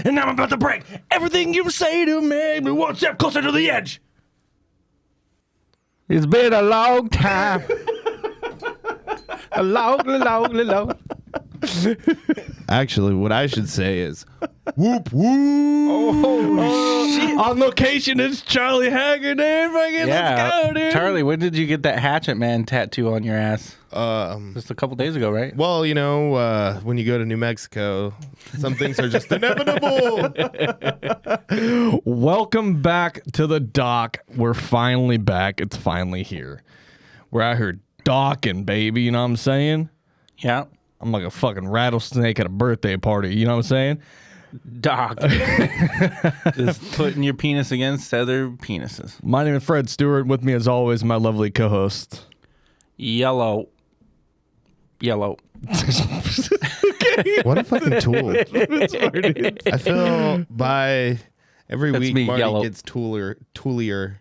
and now I'm about to break everything you say to me one step closer to the edge. It's been a long time. a long. Actually, what I should say is, whoop whoop. Oh, shit. On location, it's Charlie Haggard, dude. Fucking let's go, dude. Charlie, when did you get that Hatchet Man tattoo on your ass? Just a couple days ago, right? Well, you know, when you go to New Mexico, some things are just inevitable. Welcome back to the dock. We're finally back. It's finally here. We're out here docking, baby. You know what I'm saying? Yeah. I'm like a fucking rattlesnake at a birthday party. You know what I'm saying? Doc. Just putting your penis against other penises. My name is Fred Stewart. With me, as always, my lovely co-host. Yellow. What a fucking tool. I feel by every That's week me, Marty Yellow. gets toolier. Toolier?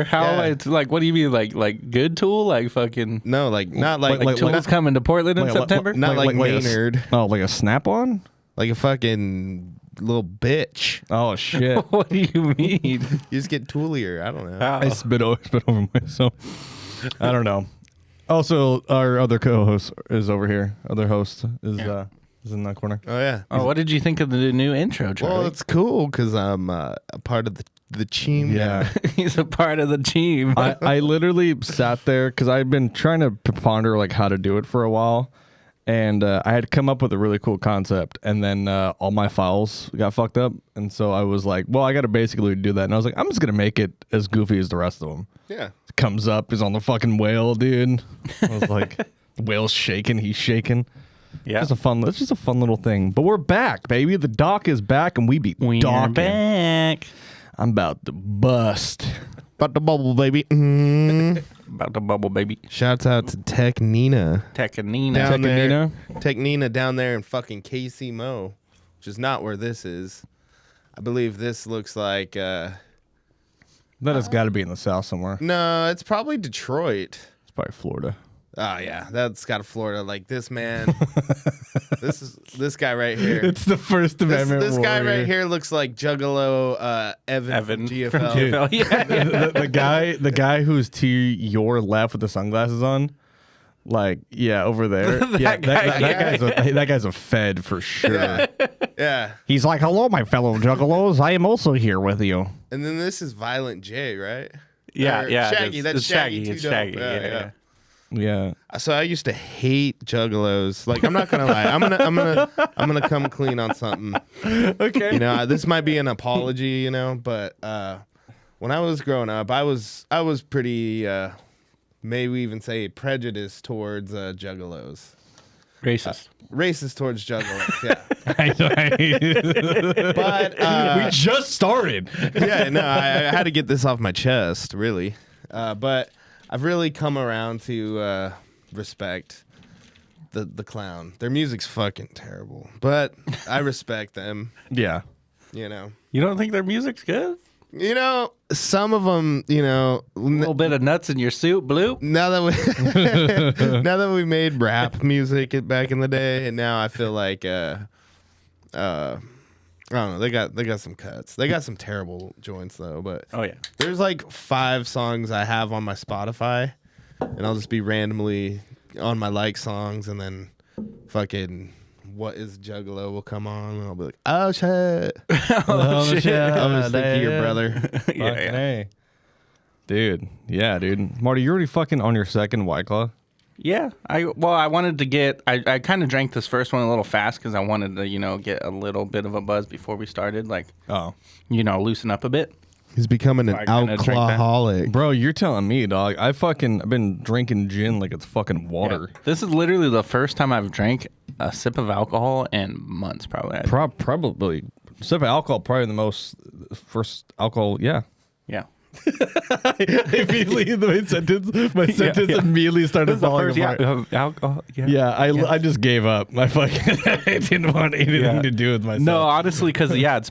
How Yeah. am I? Like, what do you mean? Like good tool? Like fucking. No, not like Tools coming to Portland in September? not like Maynard. Like a snap-on? Like a fucking little bitch. Oh, shit. What do you mean? You just get toolier. I don't know. I spit over myself. I don't know. Also, our other co-host is over here. Other host is in that corner. Oh yeah. Oh, what did you think of the new intro, Charlie? Well, it's cool because I'm a part of the team. Yeah. He's a part of the team. I literally sat there because I've been trying to ponder like how to do it for a while. And I had come up with a really cool concept. And then all my files got fucked up. And so I was like, well, I got to basically do that. And I was like, I'm just going to make it as goofy as the rest of them. Yeah. Comes up, is on the fucking whale, dude. I was like, the whale's shaking, he's shaking. Yeah. It's just a fun little thing. But we're back, baby. The dock is back, and we We're docking. back. I'm about to bust. About the bubble, baby. About the bubble, baby. Shouts out to Tech Nina. Technina. Down there. Nina? Tech Nina down there in fucking KC Mo, which is not where this is. I believe this looks like That has got to be in the South somewhere. no, it's probably Detroit. It's probably Florida. Oh yeah, that's got to Florida. Like this man, this guy right here. It's the First Amendment. This guy warrior. Right here looks like Juggalo Evan from GFL. From GFL. Yeah. the guy who's to your left with the sunglasses on, like over there. That guy's a Fed for sure. Yeah. He's like, hello, my fellow juggalos. I am also here with you. And then this is Violent J, right? Yeah, Or yeah. Shaggy. That's it's Shaggy. It's too dope. Shaggy. Yeah. Yeah. So I used to hate juggalos. Like I'm not gonna lie. I'm gonna come clean on something. Okay. You know, this might be an apology. You know, but when I was growing up, I was pretty, maybe even say prejudiced towards juggalos. Racist towards juggalos. Yeah. But we just started. yeah, no, I had to get this off my chest, really. But I've really come around to respect the clown. Their music's fucking terrible, but I respect them. Yeah. You know. You don't think their music's good? You know, some of them. You know, A little bit of nuts in your soup, bloop. now that we made rap music back in the day, and now I feel like I don't know. They got some cuts. They got some terrible joints though. But Oh yeah. there's like 5 songs I have on my Spotify, and I'll just be randomly on my like songs, and then fucking What Is Juggalo will come on, and I'll be like, oh shit. Oh, shit. I was thinking of your brother. Yeah. Hey. Dude. Yeah, dude. Marty, you're already fucking on your second White Claw. Yeah, I wanted to get. I kind of drank this first one a little fast because I wanted to get a little bit of a buzz before we started, like Oh. loosen up a bit. He's becoming an I kinda drink that. alcoholic. Bro, you're telling me, dog. I've been drinking gin like it's fucking water. Yeah. This is literally the first time I've drank a sip of alcohol in months, probably. Probably. Sip of alcohol, probably the most first alcohol, yeah. Yeah. Immediately, my sentence immediately started falling apart. Alcohol. Yeah. Yeah, I just gave up. I fucking I didn't want anything to do with myself. No, honestly, because it's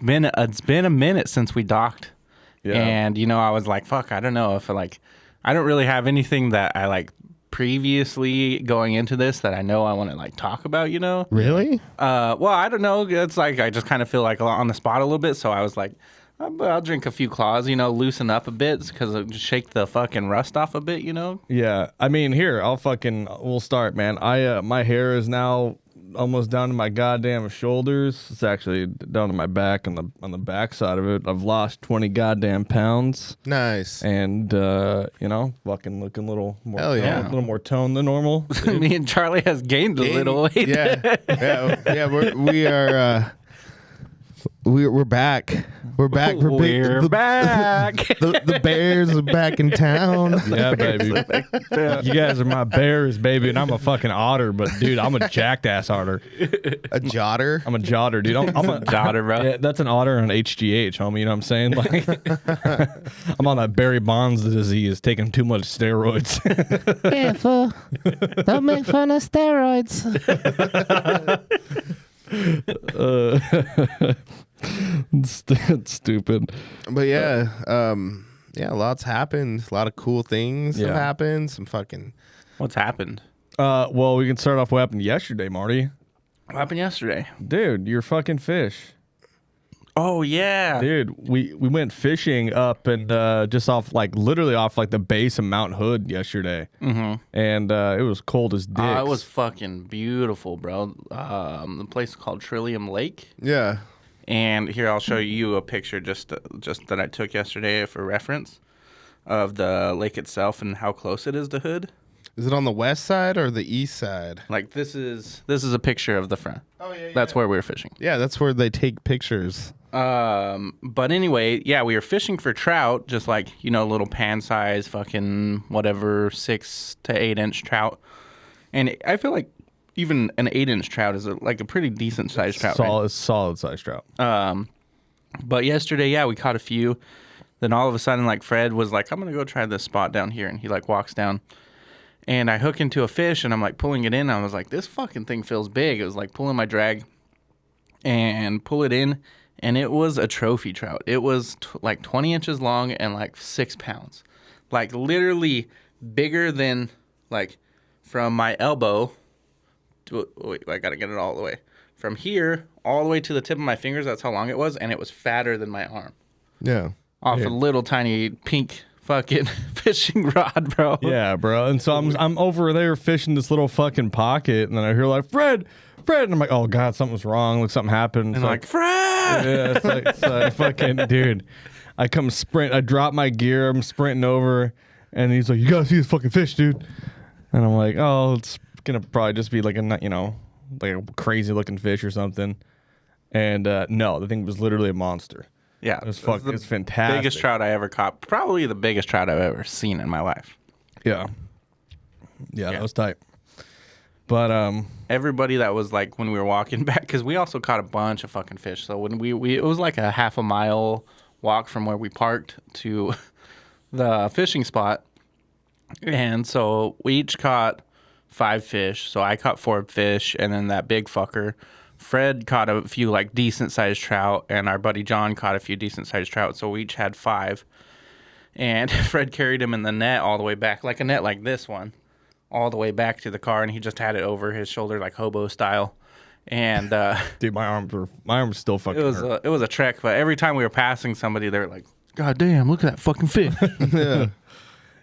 been a minute since we docked, Yeah. and I was like, fuck, I don't know if I don't really have anything that I like previously going into this that I know I want to like talk about, you know? Really? Well, I don't know. It's like I just kind of feel like on the spot a little bit. So I was like, I'll drink a few claws, you know, loosen up a bit because just shake the fucking rust off a bit, you know? Yeah, I mean, here we'll start, man. My hair is now almost down to my goddamn shoulders. It's actually down to my back on the back side of it. I've lost 20 goddamn pounds, Nice. and fucking looking a little more, Hell yeah. a little more toned than normal. Me and Charlie has gained a little weight. Yeah. We're back. We're back. We're back. The Bears are back in town. Yeah, baby. You guys are my bears, baby, and I'm a fucking otter. But dude, I'm a jacked ass otter. A jotter. I'm a jotter, dude. I'm a Jotter, bro. Yeah, that's an otter on HGH, homie. You know what I'm saying? Like, I'm on that Barry Bonds disease, taking too much steroids. Careful. Don't make fun of steroids. It's stupid. But yeah, lots happened. A lot of cool things have happened. Some fucking. What's happened? Well, we can start off what happened yesterday, Marty. What happened yesterday? Dude, your fucking fish. Oh, yeah. Dude, we went fishing up and just literally off the base of Mount Hood yesterday. Mm-hmm. And it was cold as dicks. It was fucking beautiful, bro. The place is called Trillium Lake. Yeah. And here, I'll show you a picture just that I took yesterday for reference of the lake itself and how close it is to Hood. Is it on the west side or the east side? Like, this is a picture of the front. Oh, yeah. That's where we were fishing. Yeah, that's where they take pictures. But anyway, yeah, we were fishing for trout, just like, you know, little pan size, fucking whatever, 6 to 8 inch trout. And I feel like even an 8-inch trout is a pretty decent sized trout. Solid sized trout. But yesterday, yeah, we caught a few. Then all of a sudden, like, Fred was like, I'm gonna go try this spot down here, and he like walks down. And I hook into a fish, and I'm like pulling it in. And I was like, this fucking thing feels big. It was like pulling my drag and pull it in. And it was a trophy trout. It was like 20 inches long and like 6 pounds. Like literally bigger than like from my elbow. Wait, I got to get it all the way. From here all the way to the tip of my fingers. That's how long it was. And it was fatter than my arm. Yeah. Off a little tiny pink fucking fishing rod, bro. Yeah, bro. And so I'm over there fishing this little fucking pocket, and then I hear like Fred, and I'm like, oh god, something's wrong. Like something happened. And like Fred. Yeah, it's like fucking dude. I drop my gear. I'm sprinting over, and he's like, you gotta see this fucking fish, dude. And I'm like, oh, it's gonna probably just be like like a crazy looking fish or something. And no, the thing was literally a monster. Yeah, it's fantastic. Biggest trout I ever caught. Probably the biggest trout I've ever seen in my life. Yeah, that was tight. But everybody that was like when we were walking back, because we also caught a bunch of fucking fish. So when we it was like a half a mile walk from where we parked to the fishing spot, and so we each caught 5 fish. So I caught 4 fish, and then that big fucker. Fred caught a few like decent sized trout, and our buddy John caught a few decent sized trout. So we each had 5, and Fred carried him in the net all the way back, like a net like this one, all the way back to the car, and he just had it over his shoulder like hobo style. And dude, my arms still fucking hurt. It was a trek, but every time we were passing somebody, they were like, "God damn, look at that fucking fish!"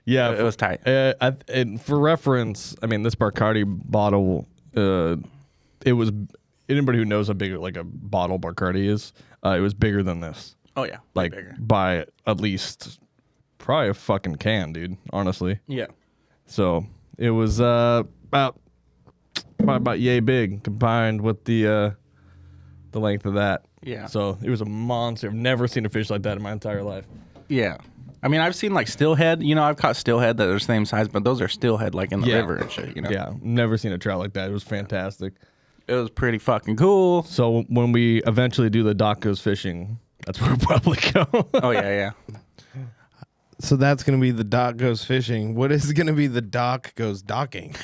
Yeah, it was tight. And for reference, I mean, this Bacardi bottle, it was. Anybody who knows how big like a bottle Bacardi is, it was bigger than this. Oh yeah, like bigger. By at least probably a fucking can, dude. Honestly. Yeah. So it was about yay big combined with the length of that. Yeah. So it was a monster. I've never seen a fish like that in my entire life. Yeah. I mean, I've seen like steelhead. You know, I've caught steelhead that are the same size, but those are steelhead like in the river and shit. You know. Yeah. Never seen a trout like that. It was fantastic. It was pretty fucking cool. So when we eventually do the Doc Goes Fishing, that's where we'll probably go. Oh, yeah. So that's gonna be the Doc goes fishing. What is gonna be the Doc goes docking?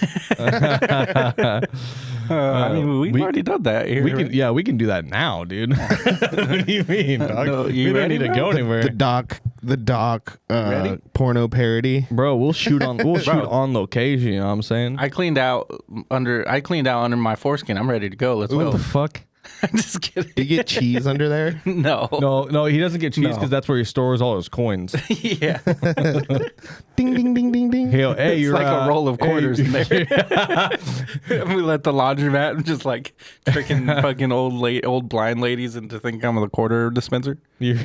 I mean, we've already done that here. We can, we can do that now, dude. What do you mean, dog? No, you we don't ready, need to bro? go anywhere, The Doc Ready? porno parody. bro. We'll shoot on on location. You know what I'm saying? I cleaned out under my foreskin. I'm ready to go. Let's What go. the fuck? I'm just kidding. You get cheese under there. No. No, he doesn't get cheese No. because that's where he stores all his coins. Yeah. Ding ding ding ding ding. Hey, It's you're like a roll of hey, quarters in there. We let the laundromat just like tricking fucking old blind ladies into thinking I'm the quarter dispenser. You're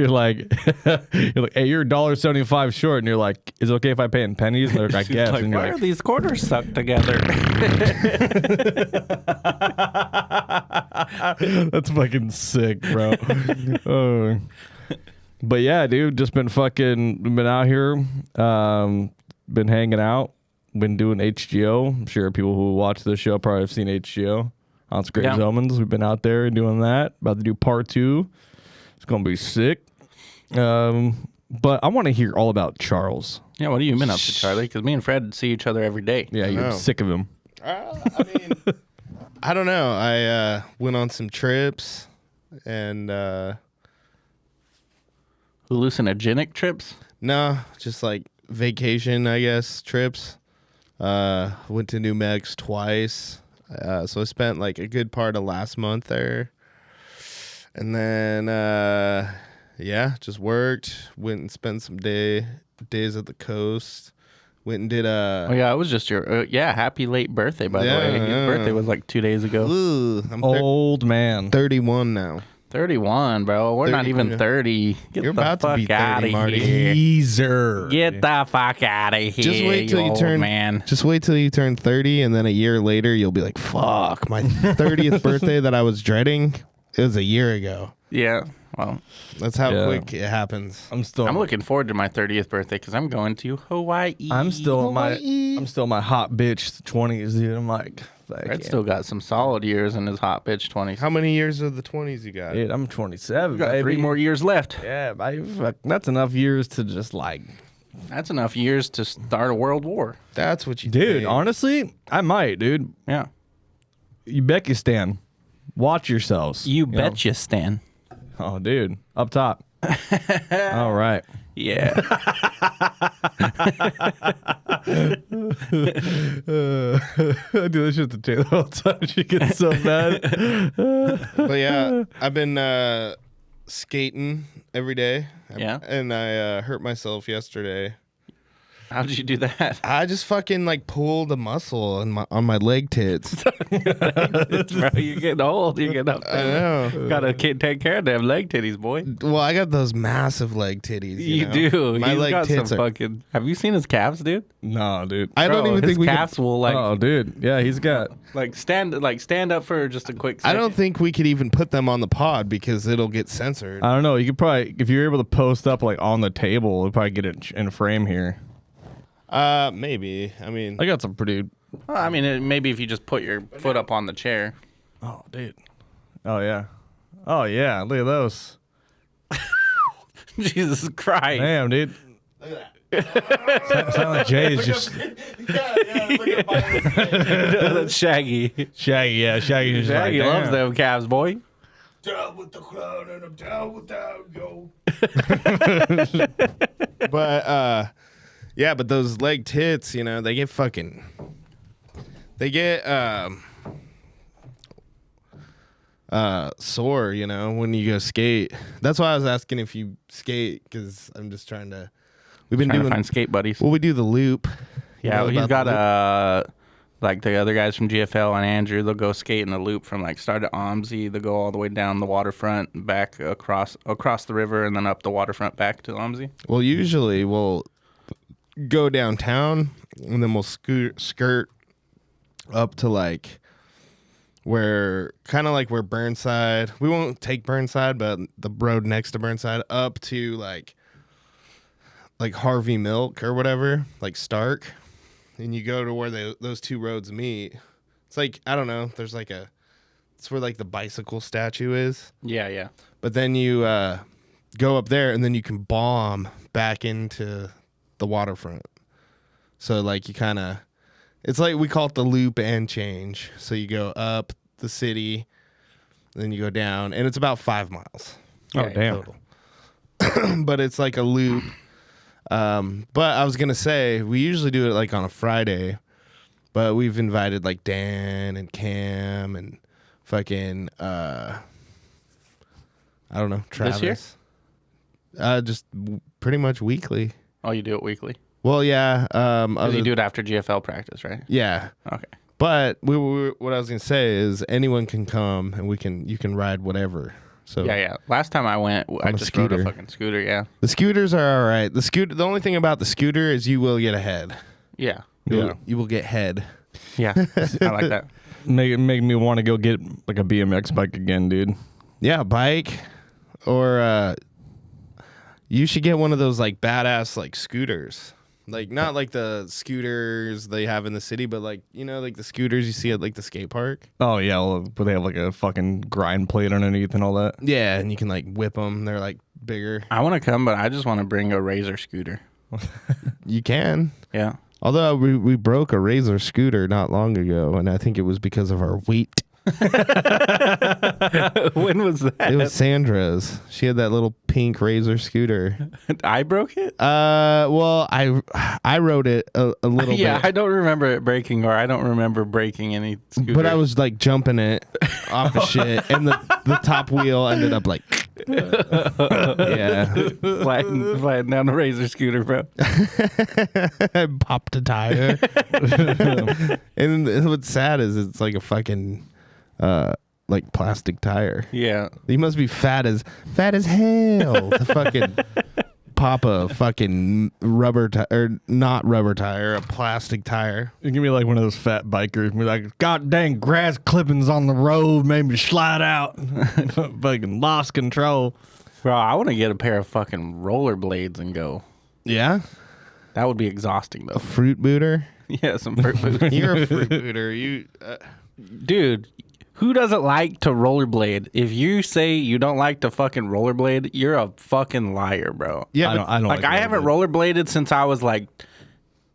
like, hey, you're $1.75 short, and you're like, is it okay if I pay in pennies? And they're like, I guess. Like, And you're why are like, these quarters stuck together? that's fucking sick, bro. Oh. But yeah, dude, just been out here, been hanging out, been doing H.G.O. I'm sure people who watch this show probably have seen H.G.O. on Great Yeah. Omens. We've been out there doing that. About to do part 2. It's gonna be sick. But I want to hear all about Charles. Yeah, what have you been up to, Charlie? Because me and Fred see each other every day. Yeah, you're know. sick of him. I mean, I don't know. I went on some trips and Hallucinogenic trips? no, just like vacation, I guess, trips. Went to New Mex twice. So I spent like a good part of last month there. And then just worked, went and spent some days at the coast. Went and did Oh, yeah, it was just your... happy late birthday, by the way. His Yeah. birthday was like 2 days ago. I'm Old man. 31 now. 31, bro. We're not 30, even yeah. 30. Get You're the about to fuck be 30, outta Marty. here. Teaser. Get the fuck out of here, Just wait till you old turn man. Just wait till you turn 30, and then a year later you'll be like, "Fuck, my 30th birthday that I was dreading, it was a year ago." Yeah, well, That's how Yeah. quick it happens. I'm looking forward to my 30th birthday because I'm going to Hawaii. I'm still in my hot bitch 20s, dude. I'm like, fuck Fred yeah. still got some solid years in his hot bitch 20s. How many years of the 20s you got? Dude, I'm 27. Got baby. 3 more years left. Yeah, that's enough years to just like, That's enough years to start a world war. That's what you dude. think. Honestly, I might, dude. Yeah. Uzbekistan, watch yourselves. You know? betcha, Stan. Oh, dude, up top. All right. Yeah. I do this shit to Taylor all the time. She gets so mad. But yeah, I've been skating every day. Yeah? And I hurt myself yesterday. How did you do that? I just fucking like pulled a muscle on my leg tits. Bro, you're getting old. You're getting up I there. know. Gotta take care of them leg titties, boy. Well, I got those massive leg titties. You know? do. My He's leg got tits some are. fucking. Have you seen his calves, dude? No, dude. I don't Bro, even his think we calves could. will like Oh, dude. Yeah, he's got. stand up for just a quick I second. don't think we could even put them on the pod because it'll get censored. I don't know. You could probably, if you're able to post up like on the table, we'll probably get it in frame here. Maybe. I mean, I got some pretty. Well, I mean, maybe if you just put your foot up on the chair. Oh, dude. Oh yeah. Oh yeah. Look at those. Jesus Christ. Damn, dude. Silent J is just That's Shaggy. Shaggy. Yeah, Shaggy is just Shaggy like, loves damn. them calves, boy. down with the clown and I'm down without yo. But yeah, but those leg tits, you know, they get sore, you know, when you go skate. That's why I was asking if you skate, because I'm just trying to. We've been Trying doing. to find skate buddies. Well, we do the loop. You Yeah, know he's about the got loop? like the other guys from GFL and Andrew. They'll go skate in the loop from like start at OMSI. They'll go all the way down the waterfront, back across the river, and then up the waterfront back to OMSI. Well, usually we'll go downtown and then we'll skirt up to like where Burnside. We won't take Burnside, but the road next to Burnside up to like Harvey Milk or whatever, like Stark. And you go to where those two roads meet. It's like, I don't know, there's like it's where like the bicycle statue is. Yeah, yeah. But then you go up there, and then you can bomb back into the waterfront. So like you kind of, it's like we call it the loop and change. So you go up the city, then you go down, and it's about 5 miles. Oh, damn. Total. But it's like a loop. But I was gonna say we usually do it like on a Friday, but we've invited like Dan and Cam and fucking I don't know, Travis. This year? Just pretty much weekly. Oh, you do it weekly? Well, yeah. You do it after GFL practice, right? Yeah. Okay. But what I was gonna say is anyone can come and you can ride whatever. So Yeah. Last time I went, I a just rode a scooter. fucking scooter. Yeah. the scooters are all right. The only thing about the scooter is you will get ahead. Yeah. You will get head. Yeah. I like that. Make me want to go get like a BMX bike again, dude. Yeah, bike or you should get one of those like badass like scooters. Like not like the scooters they have in the city, but like, you know, like the scooters you see at like the skate park. Oh yeah, well, but they have like a fucking grind plate underneath and all that. Yeah, and you can like whip them. They're like bigger. I want to come, but I just want to bring a Razor scooter. You can. Yeah. Although we broke a Razor scooter not long ago, and I think it was because of our weight. When was that? It was Sandra's. She had that little pink Razor scooter. I broke it? Well, I rode it a little Yeah, bit. I don't remember it breaking, or I don't remember breaking any scooter. But I was like jumping it off the shit, and the top wheel ended up like, yeah. flattened down the Razor scooter, bro. I popped a tire. And what's sad is it's like a fucking like plastic tire. Yeah. You must be fat as hell to fucking pop a fucking rubber tire, or not rubber tire, a plastic tire. You can be like one of those fat bikers. Be like, God dang, grass clippings on the road made me slide out. Fucking lost control. Bro, I want to get a pair of fucking rollerblades and go. Yeah, That would be exhausting, though. fruit booter. Yeah, some fruit boots. You're a fruit booter. You. Dude, who doesn't like to rollerblade? If you say you don't like to fucking rollerblade, you're a fucking liar, bro. Yeah, I don't Like, I haven't rollerbladed since I was like,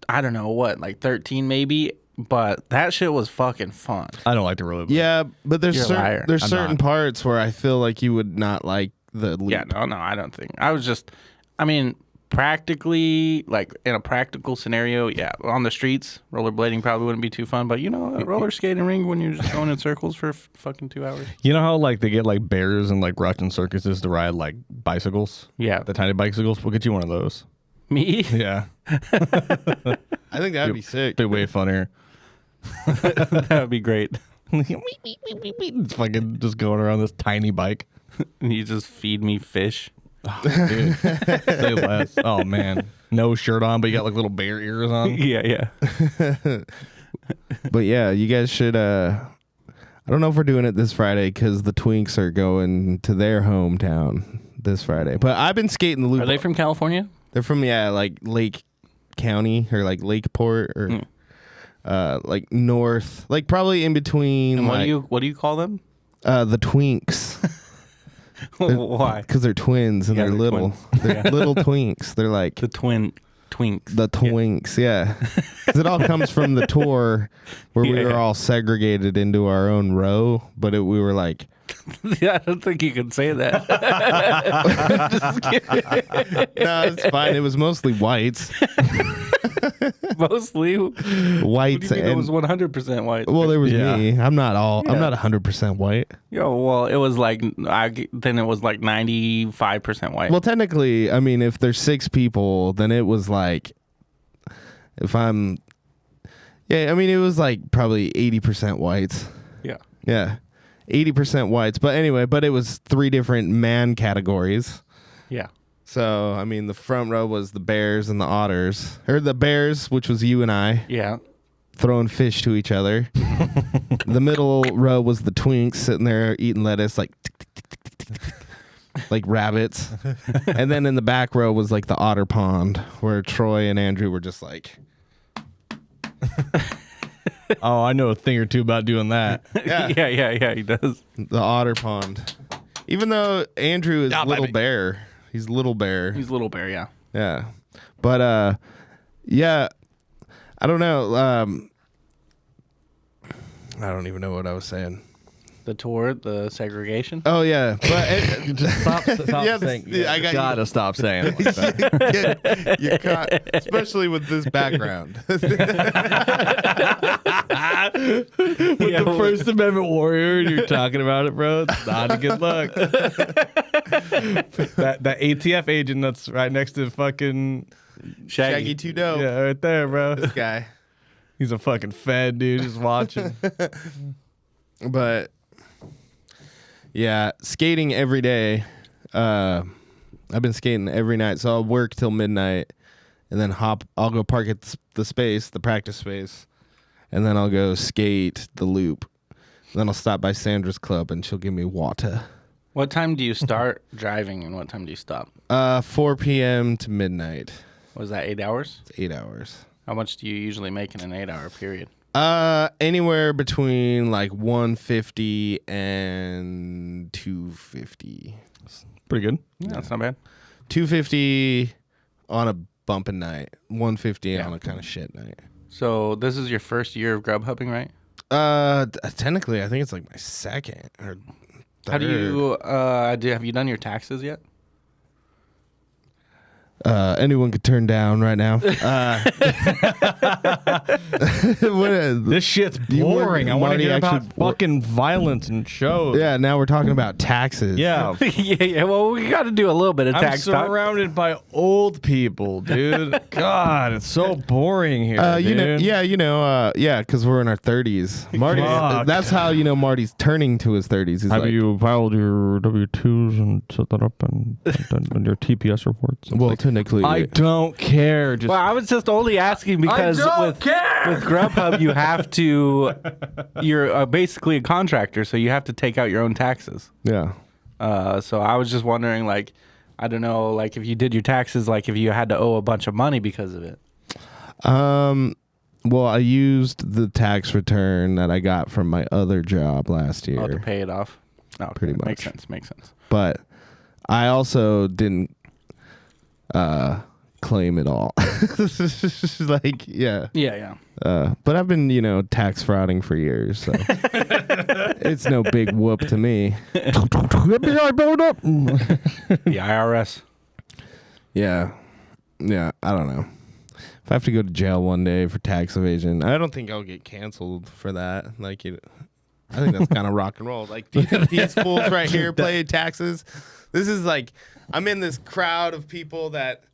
I don't know what, like 13 maybe, but that shit was fucking fun. I don't like to roll. Yeah, but there's You're a liar. there's I'm certain not. parts where I feel like you would not like the loop. Yeah, no, I don't think. I was just, I mean, practically, like in a practical scenario, yeah, on the streets, rollerblading probably wouldn't be too fun, but you know, a roller skating ring when you're just going in circles for fucking 2 hours. You know how like they get like bears and like Russian circuses to ride like bicycles? Yeah. The tiny bicycles? We'll get you one of those. Me? Yeah. I think that'd be sick. Be way funnier. That would be great. It's fucking just going around this tiny bike. You just feed me fish. Dude, say less. Oh man, no shirt on, but you got like little bear ears on. Yeah. But yeah, you guys should. I don't know if we're doing it this Friday because the Twinks are going to their hometown this Friday. But I've been skating the loop. Are they from California? They're from like Lake County or like Lakeport or like north, like probably in between. And like, what do you call them? the Twinks. Why? Because they're twins and Yeah, they're they're little. twins. They're little Twinks. They're like The Twinks. the Twinks, yeah. 'Cause it all comes from the tour where we Yeah. were all segregated into our own row, but we were like, Yeah, I don't think you can say that. Just kidding. no, it's fine. It was mostly whites, Mostly. What do you whites, mean it and was 100% white? well, there was Yeah. me. I'm not Yeah. 100% white. Yo, well, it was like then it was like 95% white. Well, technically, I mean, if there's 6 people, then it was like, if I'm, yeah, I mean, it was like probably 80% whites. Yeah. Yeah. 80% whites. But anyway, it was 3 different man categories. Yeah. So, I mean, the front row was the bears and the otters. Or the bears, which was you and I, Yeah. throwing fish to each other. The middle row was the Twinks sitting there eating lettuce like tick, tick, tick, tick, tick, tick, like rabbits. And then in the back row was like the otter pond where Troy and Andrew were just like, Oh, I know a thing or two about doing that. yeah, Yeah, he does. the otter pond. Even though Andrew is Yeah, little baby. bear, He's Little Bear. He's Little Bear, yeah. Yeah. But yeah, I don't know. I don't even know what I was saying. The tour, the segregation. Oh yeah, but Just stop Yeah, saying. I got you. gotta stop saying it like that. you're caught, especially with this background. With the First Amendment warrior, and you're talking about it, bro. It's not a good look. that ATF agent that's right next to fucking Shaggy 2 Dope. yeah, right there, bro. This guy. He's a fucking fed dude, just watching. But yeah, skating every day. I've been skating every night, so I'll work till midnight, and then I'll go park at the practice space, and then I'll go skate the loop. And then I'll stop by Sandra's club, and she'll give me water. What time do you start driving, and what time do you stop? 4 p.m. to midnight. Was that 8 hours? It's 8 hours. How much do you usually make in an 8-hour period? Anywhere between like 150 and 250. Pretty good. Yeah, that's not bad. 250 on a bumping night. 150 on a kind of shit night. So this is your first year of Grubhubbing, right? Technically, I think it's like my second or third. How do you have you done your taxes yet? Anyone could turn down right now. This shit's boring. I want to Marty hear about actually- fucking violence and shows. Yeah, now we're talking about taxes. Yeah. yeah. Well, we got to do a little bit of I'm tax talk. surrounded by old people, dude. God, it's so boring here, dude. because we're in our 30s. Marty, Fuck. that's how Marty's turning to his 30s. He's Have like, you filed your W-2s and set that up and your TPS reports? It's well, like, technically, I don't care. Just Well, I was just only asking because with Grubhub, you have to. You're basically a contractor, so you have to take out your own taxes. yeah. So I was just wondering, like, I don't know, like if you did your taxes, like if you had to owe a bunch of money because of it. Well, I used the tax return that I got from my other job last year. Oh, to pay it off. Oh, okay. Pretty much. Makes sense. Makes sense. But I also didn't claim it all. Like, yeah. Yeah. But I've been, tax frauding for years, so it's no big whoop to me. The IRS. Yeah. Yeah, I don't know. If I have to go to jail one day for tax evasion, I don't think I'll get canceled for that. Like, I think that's kind of rock and roll. Like, do you think these fools right here play taxes? This is like, I'm in this crowd of people that,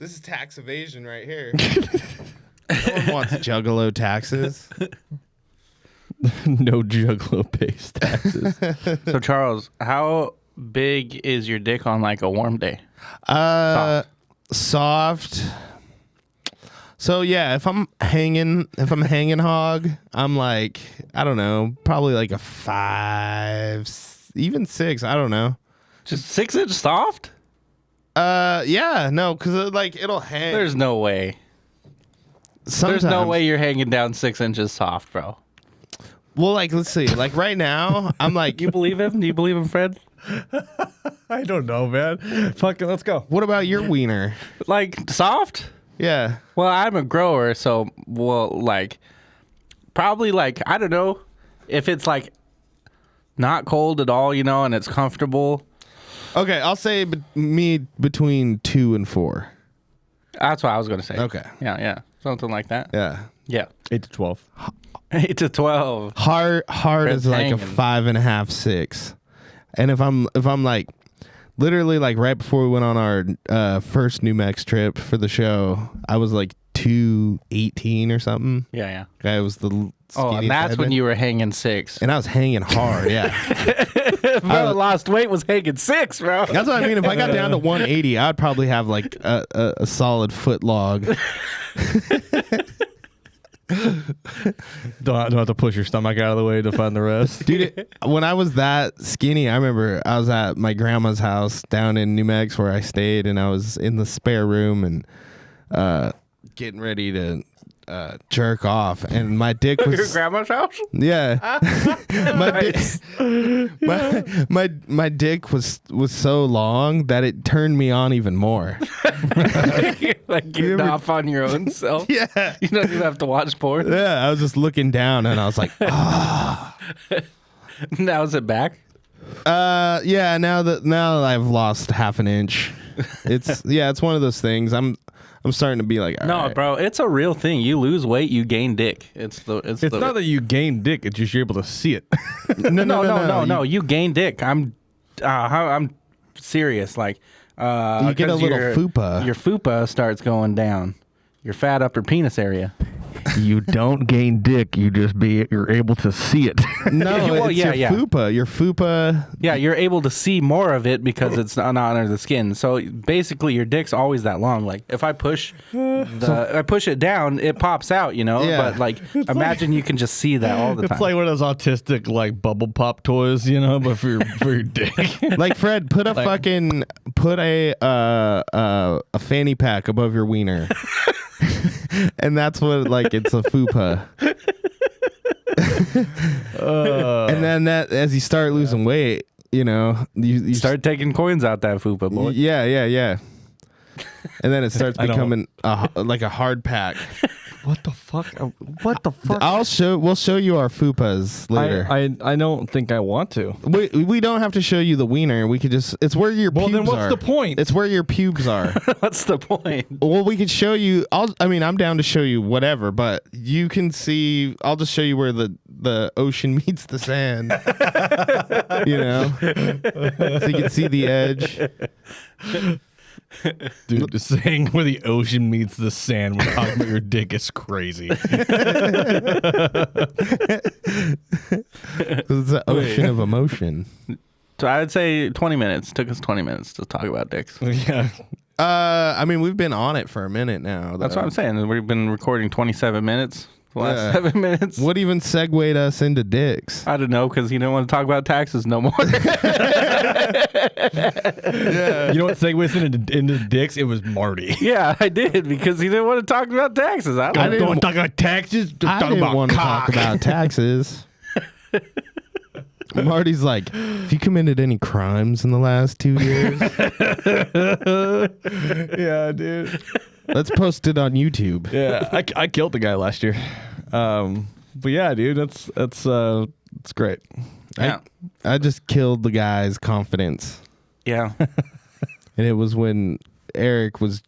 this is tax evasion right here. No one wants juggalo taxes. No juggalo-based taxes. So Charles, how big is your dick on like a warm day? Soft. So yeah, if I'm hanging hog, I'm like, I don't know, probably like a 5, even 6. I don't know. Just 6-inch soft? Yeah, no, because like it'll hang. There's no way. Sometimes. There's no way you're hanging down 6 inches soft, bro. Well, like, let's see. Like right now, I'm like, You believe him? Do you believe him, Fred? I don't know, man. Fucking, let's go. what about your wiener? Like soft? Yeah. Well, I'm a grower, so like probably like I don't know if it's like not cold at all, and it's comfortable. Okay, I'll say me between 2 and 4. That's what I was gonna say. Okay. Yeah, something like that. Yeah. Yeah, 8 to 12. 8 to 12. Hard Fred's is like a hanging. 5.5, 6. And if I'm like literally like right before we went on our first New Mex trip for the show, I was like 218 or something. Yeah. I was the And that's when you were hanging 6. and I was hanging hard. Yeah. Bro, lost weight was hanging 6, bro. That's what I mean. If I got down to 180, I'd probably have like a solid foot log. Don't have to push your stomach out of the way to find the rest. Dude, when I was that skinny, I remember I was at my grandma's house down in New Mexico where I stayed, and I was in the spare room and getting ready to jerk off, and my dick was Your grandma's house? yeah. my dick was so long that it turned me on even more. Like getting off on your own self. Yeah. You don't even have to watch porn. Yeah, I was just looking down and I was like, ah. Now is it back? Yeah, now that I've lost half an inch. It's one of those things. I'm starting to be like, all No, right. bro, it's a real thing. You lose weight, you gain dick. It's It's not that you gain dick; it's just you're able to see it. No. You gain dick. I'm serious. Like, You get a little fupa. Your fupa starts going down. Your fat upper penis area. You don't gain dick; you're able to see it. No, Well, it's yeah, your yeah. fupa. Your fupa. Yeah, you're able to see more of it because it's not under the skin. So basically, your dick's always that long. Like if I push it down, it pops out. You know. Yeah. But like, imagine you can just see that all the time. It's like one of those autistic like bubble pop toys, but for your dick. Like Fred, put a fanny pack above your wiener. And that's what it's a fupa. And then that as you start losing weight, you Start taking coins out that fupa, boy. Yeah. And then it starts I don't- becoming like a hard pack. What the fuck? What the fuck? We'll show you our fupas later. I don't think I want to. We don't have to show you the wiener. We could just it's where your Well, pubes then what's are. the point? It's where your pubes are. What's the point? Well, we could show you. I'm down to show you whatever, but you can see. I'll just show you where the ocean meets the sand. So you can see the edge. Dude, just saying where the ocean meets the sand when talking about your dick is crazy. It's the ocean of emotion. So I would say 20 minutes. Took us 20 minutes to talk about dicks. Yeah. We've been on it for a minute now. That's what I'm saying. We've been recording 27 minutes. The last 7 minutes. What even segued us into dicks? I don't know, because you didn't want to talk about taxes no more. Yeah. You know what segues into dicks? It was Marty. Yeah, I did, because he didn't want to talk about taxes. I I don't don't want to talk about taxes. I Talk didn't about want to cock. talk about taxes. Marty's like, have you committed any crimes in the last 2 years? Yeah, dude. Let's post it on YouTube. Yeah, I killed the guy last year. But yeah, dude, that's great. Yeah. I just killed the guy's confidence. Yeah. And it was when Eric was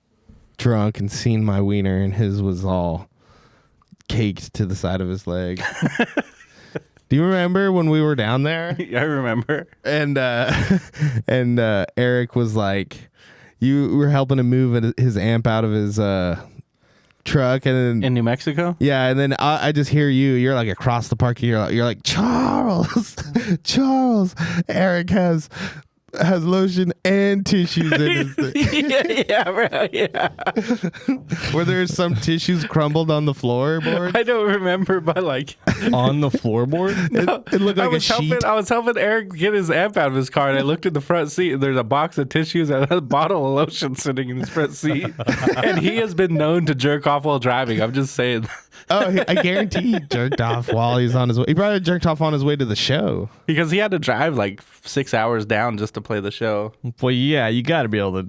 drunk and seen my wiener and his was all caked to the side of his leg. Do you remember when we were down there? I remember. And Eric was like, you were helping him move his amp out of his truck, and then In New Mexico? yeah, and then I just hear you're like across the park. You're like Charles, Eric has lotion and tissues in his thing. yeah, bro. Yeah. Were there some tissues crumbled on the floorboard? I don't remember, but like, On the floorboard? It looked like a sheet. I was helping Eric get his amp out of his car, and I looked in the front seat, and there's a box of tissues and a bottle of lotion sitting in his front seat. And he has been known to jerk off while driving. I'm just saying. Oh, I guarantee he jerked off while he's on his way. He probably jerked off on his way to the show. Because he had to drive like 6 hours down just to play the show. Well, yeah, you got to be able to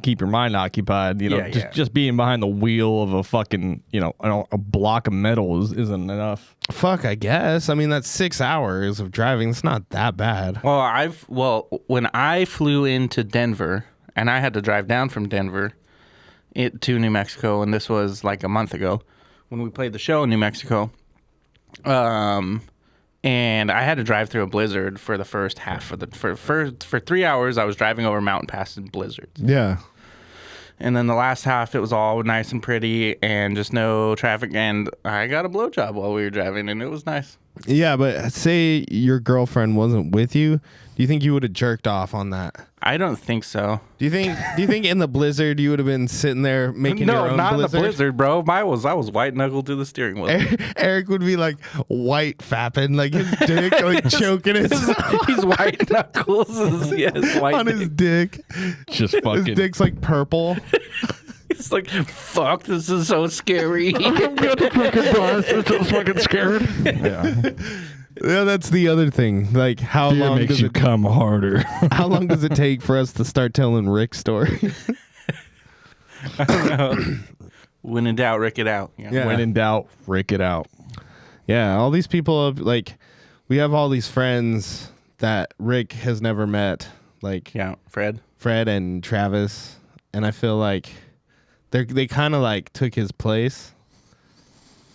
keep your mind occupied. Yeah. Just being behind the wheel of a fucking, a block of metal isn't enough. Fuck, I guess. I mean, that's 6 hours of driving. It's not that bad. Well, when I flew into Denver, and I had to drive down from Denver to New Mexico, and this was like a month ago when we played the show in New Mexico. And I had to drive through a blizzard for the first half of for 3 hours. I was driving over mountain passes in blizzards. Yeah. And then the last half, it was all nice and pretty and just no traffic. And I got a blowjob while we were driving, and it was nice. Yeah, but say your girlfriend wasn't with you, do you think you would have jerked off on that? I don't think so. Do you think in the blizzard you would have been sitting there making your own not blizzard? in the blizzard, bro. I was white knuckled to the steering wheel. Eric would be like white fapping, like his dick, like choking his He's white knuckles. Yes, white on his dick. Just His fucking. dick's like purple. It's like, fuck, this is so scary. I'm gonna fucking blast. I'm so fucking scared. Yeah. Yeah, that's the other thing. Like, how Fear long makes does you it come harder. how long does it take for us to start telling Rick stories? I don't know. When in doubt, Rick it out. You know? Yeah. When in doubt, Rick it out. Yeah, all these people like we have all these friends that Rick has never met, like Yeah, Fred. Fred and Travis, and I feel like they kind of like took his place.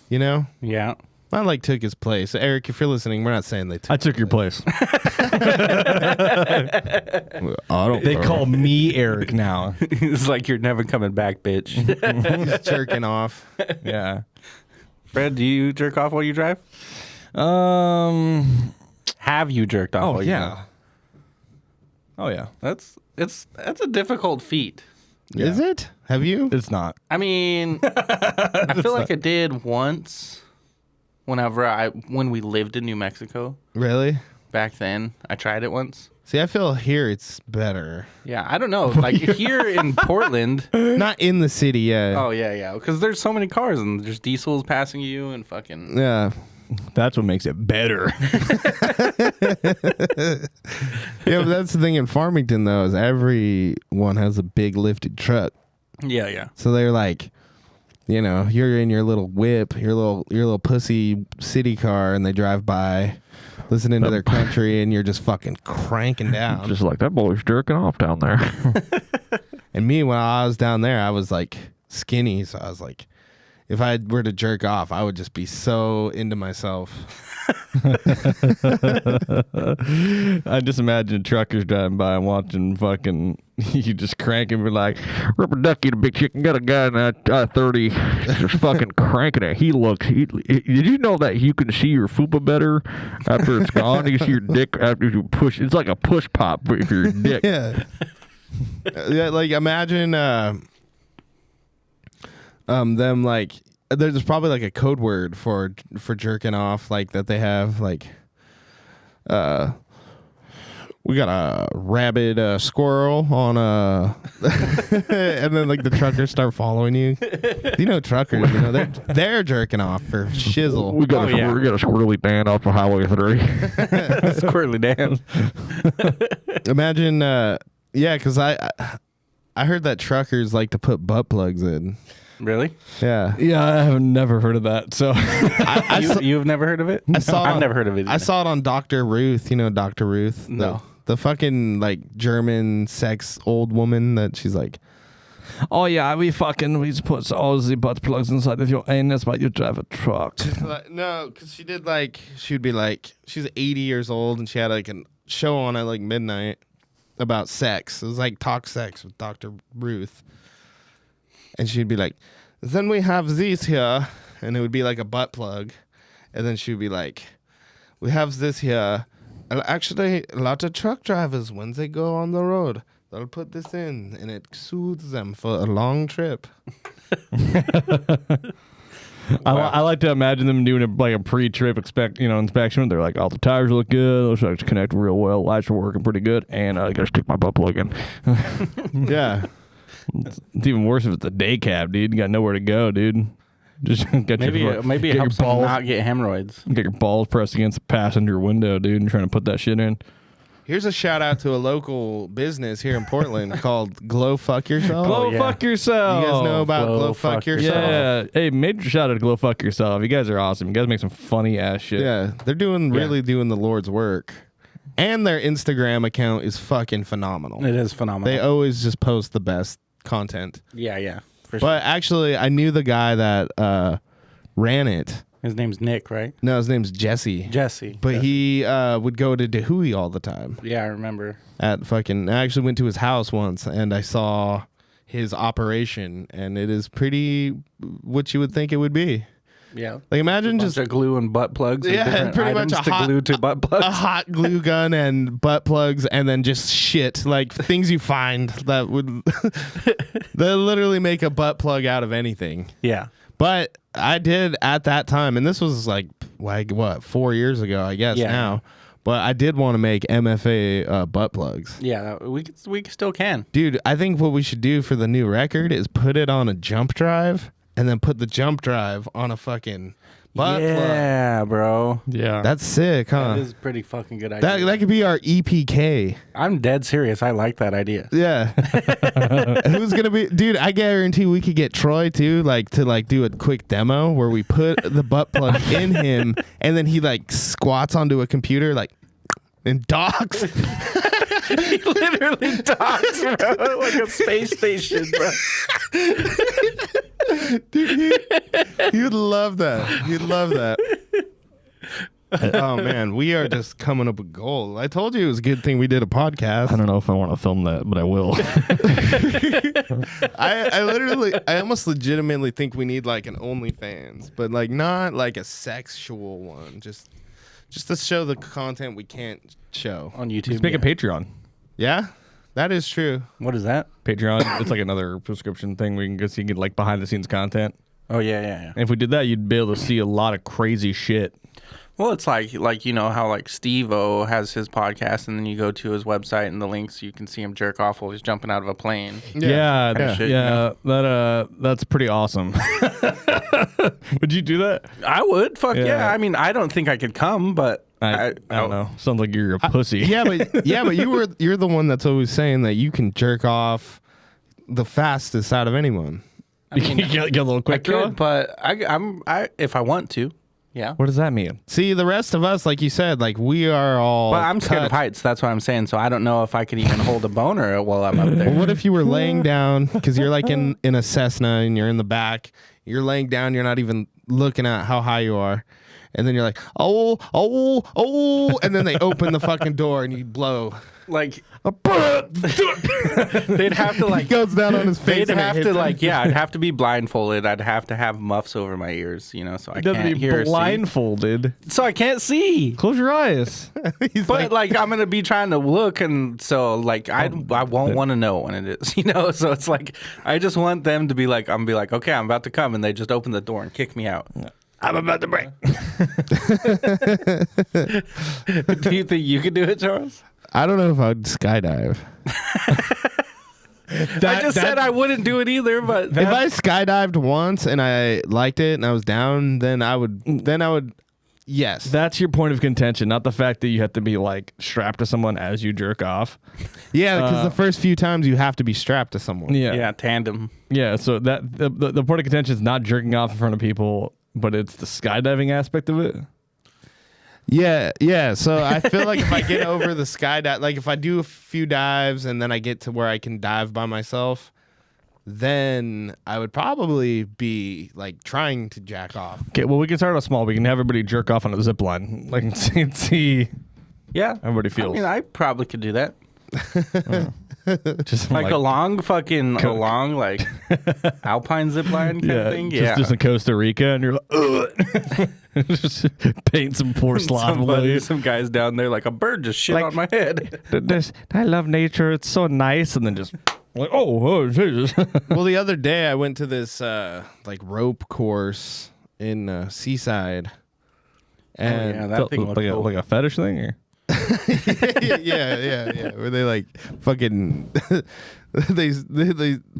You know? Yeah. Not like took his place. Eric, if you're listening, we're not saying they took. I took your place. I don't. They call me Eric now. It's like, you're never coming back, bitch. He's jerking off. Yeah. Fred, do you jerk off while you drive? Have you jerked off Oh while you drive? yeah. Oh yeah. That's a difficult feat. Is it? Have you? It's not. I mean, I feel like I did once when we lived in New Mexico. Really? Back then, I tried it once. See, I feel here it's better. Yeah, I don't know. Like here in Portland. Not in the city, yeah. Oh yeah, because there's so many cars and there's diesels passing you and fucking. Yeah. That's what makes it better. Yeah, but that's the thing in Farmington though, is everyone has a big lifted truck. Yeah. So they're like, you know, you're in your little whip, your little pussy city car, and they drive by, listening to their country, and you're just fucking cranking down. Just like that boy's jerking off down there. And me, when I was down there, I was like skinny, so I was like, if I were to jerk off, I would just be so into myself. I just imagine truckers driving by and watching fucking you just crank and be like, rubber ducky, the big chicken, got a guy in that 30 just fucking cranking it. Did you know that you can see your fupa better after it's gone? You can see your dick after you push. It's like a push pop for your dick. Yeah. Yeah, like imagine them like there's probably like a code word for jerking off, like that they have, like we got a rabid squirrel on a and then like the truckers start following you. You know, truckers, you know, they're jerking off for shizzle. We got a squirrely Dan off of Highway 3. Squirrely Dan. Imagine, yeah, because I heard that truckers like to put butt plugs in. Really? Yeah. Yeah, I have never heard of that. So You've never heard of it? I've never heard of it either. I saw it on Dr. Ruth. You know Dr. Ruth? No. The fucking like German sex old woman that she's like, oh yeah, we just put all the butt plugs inside of your anus while you drive a truck. no, because she did like, she'd be like, she's 80 years old and she had like a show on at like midnight about sex. It was like Talk Sex with Dr. Ruth. And she'd be like, then we have these here. And it would be like a butt plug. And then she'd be like, we have this here. And actually, a lot of truck drivers, when they go on the road, they'll put this in. And it soothes them for a long trip. I like to imagine them doing a pre-trip inspection. They're like, all the tires look good. Looks like it's connecting real well. Lights are working pretty good. And I gotta stick my butt plug in. Yeah. It's even worse if it's a day cab, dude. You got nowhere to go, dude. Just get maybe it helps them not get hemorrhoids. Get your balls pressed against the passenger window, dude, and trying to put that shit in. Here's a shout out to a local business here in Portland called Glow Fuck Yourself. Glow Fuck Yourself. You guys know about Glow Fuck Yourself? Yeah. Hey, major shout out to Glow Fuck Yourself. You guys are awesome. You guys make some funny ass shit. Yeah, they're really doing the Lord's work. And their Instagram account is fucking phenomenal. It is phenomenal. They always just post the best content. Yeah. For sure. But actually, I knew the guy that ran it. His name's Nick, right? No, his name's Jesse. But he would go to Dewey all the time. Yeah, I remember. I actually went to his house once, and I saw his operation, and it is pretty what you would think it would be. Yeah. Like imagine just a glue and butt plugs. Yeah, pretty much glue to butt plugs. A hot glue gun and butt plugs, and then just shit, like things you find that would they'll literally make a butt plug out of anything. Yeah. But I did at that time, and this was like what 4 years ago, I guess now. But I did want to make MFA butt plugs. Yeah, we still can. Dude, I think what we should do for the new record is put it on a jump drive and then put the jump drive on a fucking butt plug. Yeah, bro. Yeah. That's sick, huh? That is a pretty fucking good idea. That could be our EPK. I'm dead serious. I like that idea. Yeah. Who's gonna be, dude? I guarantee we could get Troy too, to do a quick demo where we put the butt plug in him, and then he like squats onto a computer and docks. He literally docks, bro, like a space station, bro. Dude, he would love that. He'd love that. Oh man, we are just coming up with gold. I told you it was a good thing we did a podcast. I don't know if I want to film that, but I will. I almost legitimately think we need like an OnlyFans, but like not like a sexual one. Just to show the content we can't show On YouTube. Just make a Patreon. Yeah, that is true. What is that? Patreon. It's like another subscription thing where you can get like behind the scenes content. Oh, yeah. And if we did that, you'd be able to see a lot of crazy shit. Well, it's like you know how like Steve-O has his podcast, and then you go to his website and the links, you can see him jerk off while he's jumping out of a plane. Yeah, Kinda shit, you know? that's pretty awesome. Would you do that? I would. Fuck yeah. Yeah. I mean, I don't think I could come, but I don't know. Sounds like you're a pussy. Yeah, but you're the one that's always saying that you can jerk off the fastest out of anyone. I mean, get a little I quick draw. could, but I if I want to, yeah. What does that mean? See, the rest of us, like you said, like we are all. But I'm scared of cut. heights. That's what I'm saying. So I don't know if I could even hold a boner while I'm up there. Well, what if you were laying down because you're like in a Cessna and you're in the back. You're laying down. You're not even looking at how high you are. And then you're like, oh. And then they open the fucking door and you blow. Like, they'd have to like. He goes down on his face. They'd and it have hits to him. like, yeah, I'd have to be blindfolded. I'd have to have muffs over my ears, you know, so I Doesn't can't be hear or see. blindfolded. So I can't see. Close your eyes. He's But like I'm gonna be trying to look, and so like I won't want to know when it is, you know. So it's like I just want them to be like, I'm gonna be like, okay, I'm about to come, and they just open the door and kick me out. I'm about to break. Do you think you could do it, Charles? I don't know if I'd skydive. I just said I wouldn't do it either, but If I skydived once and I liked it and I was down, then I would. Yes. That's your point of contention, not the fact that you have to be like strapped to someone as you jerk off. Yeah, because the first few times you have to be strapped to someone. yeah, tandem. Yeah, so that the point of contention is not jerking off in front of people, but it's the skydiving aspect of it. Yeah. So I feel like if I get over the skydive, like if I do a few dives and then I get to where I can dive by myself, then I would probably be like trying to jack off. Okay, well, we can start off small. We can have everybody jerk off on a zip line, like see Yeah, everybody feels. I mean, I probably could do that. just Like a long like alpine zip line kind of thing. just in Costa Rica, and you're like, ugh. Just paint some poor sloth below you. Some guys down there like a bird just shit Like- on my head. I love nature. It's so nice, and then just like, oh Jesus. Well, the other day I went to this like rope course in Seaside, and yeah, that thing looked cool. like a fetish thing, or yeah. Where they like fucking they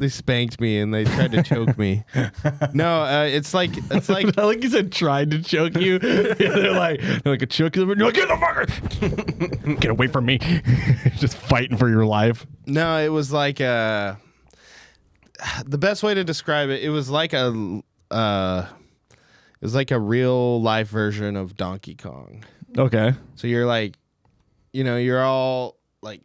spanked me and they tried to choke me. No, it's like I like you said tried to choke you. Yeah, they're like a choke you. You're like, get the fucker, get away from me. Just fighting for your life. no, it was like the best way to describe it. It was like a real life version of Donkey Kong. Okay. So you're like, you know, you're all like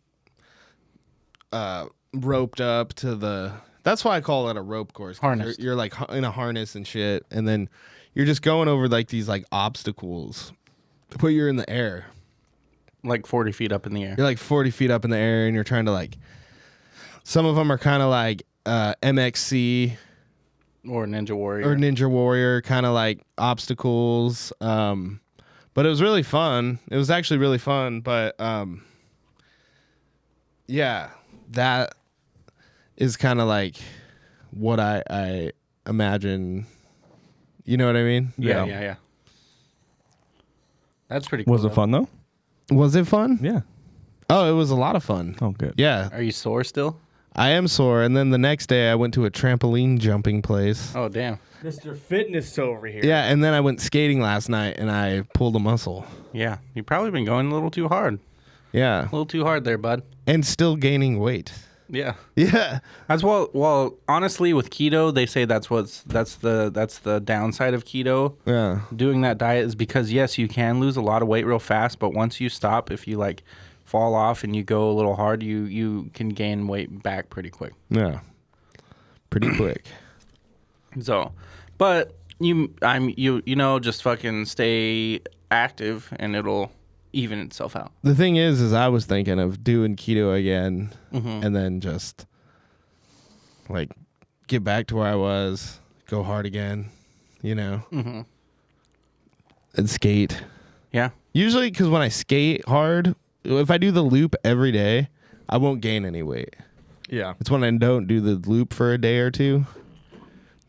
roped up to the. That's why I call it a rope course. 'Cause Harnessed. You're like in a harness and shit, and then you're just going over like these like obstacles, but you're in the air. Like 40 feet up in the air. You're like 40 feet up in the air, and you're trying to like. Some of them are kind of like MXC Or Ninja Warrior. or Ninja Warrior, kind of like obstacles. But it was really fun. It was actually really fun. But yeah, that is kind of like what I imagine. You know what I mean? Yeah. That's pretty cool. Was it fun though? Was it fun? Yeah. Oh, it was a lot of fun. Oh, good. Yeah, Are you sore still? I am sore. And then the next day I went to a trampoline jumping place. Oh, damn. Mr. Fitness over here. Yeah, and then I went skating last night and I pulled a muscle. Yeah. You've probably been going a little too hard. Yeah. A little too hard there, bud. And still gaining weight. Yeah. Yeah. As well, honestly, with keto, they say that's the downside of keto. Yeah. Doing that diet is because yes, you can lose a lot of weight real fast, but once you stop, if you like fall off and you go a little hard, you can gain weight back pretty quick. Yeah. Pretty quick. So, but you know, just fucking stay active and it'll even itself out. The thing is I was thinking of doing keto again and then just like get back to where I was, go hard again, you know, and skate. Yeah. Usually, because when I skate hard, if I do the loop every day, I won't gain any weight. Yeah. It's when I don't do the loop for a day or two,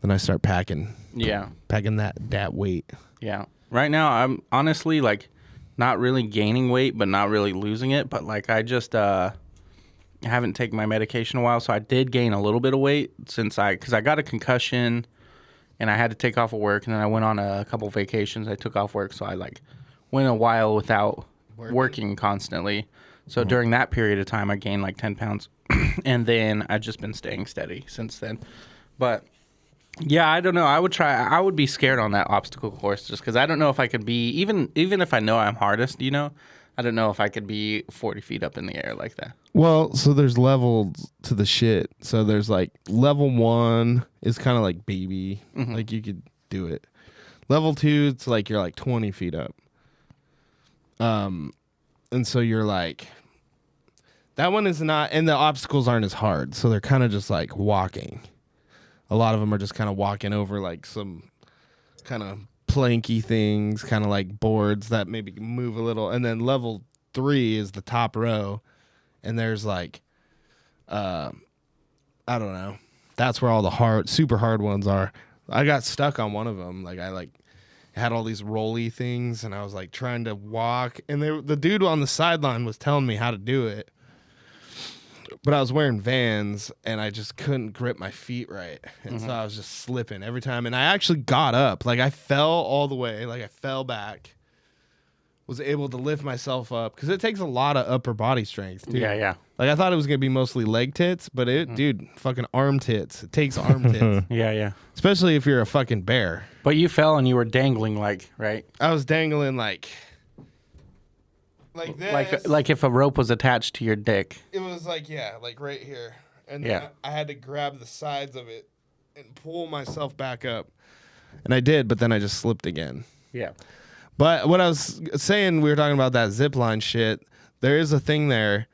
then I start packing Yeah. that weight. Yeah. Right now, I'm honestly like not really gaining weight, but not really losing it. But like I just haven't taken my medication in a while, so I did gain a little bit of weight because I got a concussion and I had to take off of work, and then I went on a couple vacations. I took off work, so I like went a while without working constantly. So during that period of time, I gained like 10 pounds, and then I've just been staying steady since then. But yeah, I don't know. I would be scared on that obstacle course just because I don't know if I could be, even if I know I'm hardest, you know, I don't know if I could be 40 feet up in the air like that. Well, so there's levels to the shit. So there's like level 1 is kind of like baby, like you could do it. Level 2, it's like you're like 20 feet up. And so you're like, that one is not, and the obstacles aren't as hard. So they're kind of just like walking. A lot of them are just kind of walking over like some kind of planky things, kind of like boards that maybe move a little. And then level 3 is the top row. And there's like, I don't know. That's where all the super hard ones are. I got stuck on one of them. Like I had all these rolly things and I was like trying to walk. And the dude on the sideline was telling me how to do it. But I was wearing Vans and I just couldn't grip my feet right. And so I was just slipping every time. And I actually got up. Like I fell all the way. Like I fell back. Was able to lift myself up. Because it takes a lot of upper body strength, too. Yeah. Like I thought it was going to be mostly leg tits. But dude, fucking arm tits. It takes arm tits. Yeah. Especially if you're a fucking bear. But you fell and you were dangling like, right? I was dangling like this. Like if a rope was attached to your dick. It was like, yeah, like right here. And then Yeah. I had to grab the sides of it and pull myself back up. And I did, but then I just slipped again. Yeah. But what I was saying, we were talking about that zip line shit. There is a thing there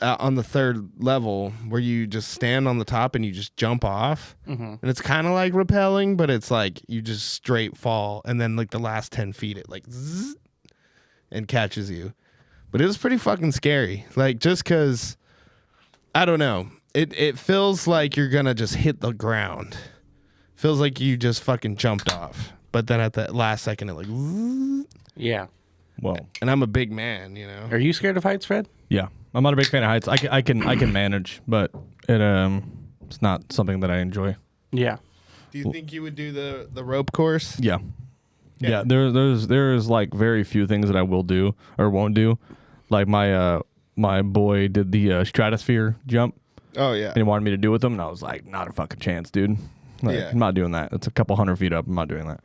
on the 3rd level where you just stand on the top and you just jump off. And it's kind of like rappelling, but it's like you just straight fall. And then like the last 10 feet, it like zzz, and catches you. But it was pretty fucking scary. Like just because, I don't know. It feels like you're going to just hit the ground. Feels like you just fucking jumped off. But then at the last second, it like, zzz, Yeah. Well, and I'm a big man, you know. Are you scared of heights, Fred? yeah. I'm not a big fan of heights. I can manage, but it's not something that I enjoy. Yeah. Do you think you would do the rope course? Yeah. Yeah, there's like very few things that I will do or won't do. Like my boy did the stratosphere jump. Oh yeah. And he wanted me to do with him, and I was like, not a fucking chance, dude. Like, Yeah. I'm not doing that. It's a couple hundred feet up. I'm not doing that.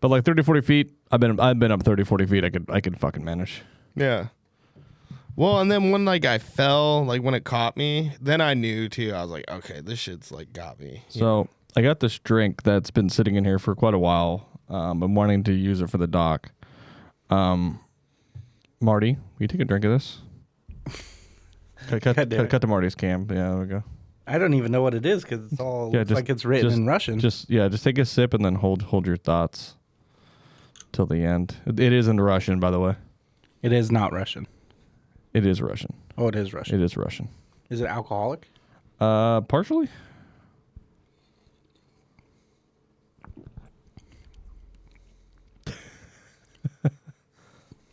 But like 30, 40 feet, I've been up 30, 40 feet. I could fucking manage. Yeah. Well, and then when like I fell, like when it caught me, then I knew too. I was like, okay, this shit's like got me. So I got this drink that's been sitting in here for quite a while. I'm wanting to use it for the doc. Marty, will you take a drink of this? Cut to Marty's cam. Yeah, there we go. I don't even know what it is because it's all Yeah, looks just- like it's written just- in Russian. Just take a sip and then hold your thoughts till the end. It is in Russian, by the way. It is not Russian. It is Russian. Oh, it is Russian. It is Russian. Is it alcoholic? Partially.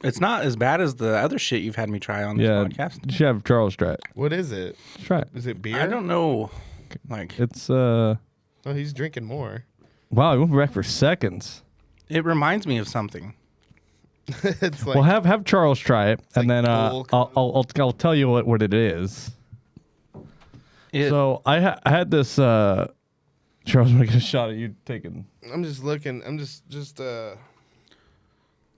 It's not as bad as the other shit you've had me try on this Yeah, podcast. you should have Charles try it. What is it? Try it. Is it beer? I don't know. Like, It's Oh, he's drinking more. wow, we went back for seconds. it reminds me of something. It's like Well, have Charles try it, and like then Dole I'll tell you what it is. So I had this. Charles, want to get a shot at you taking? I'm just looking. I'm just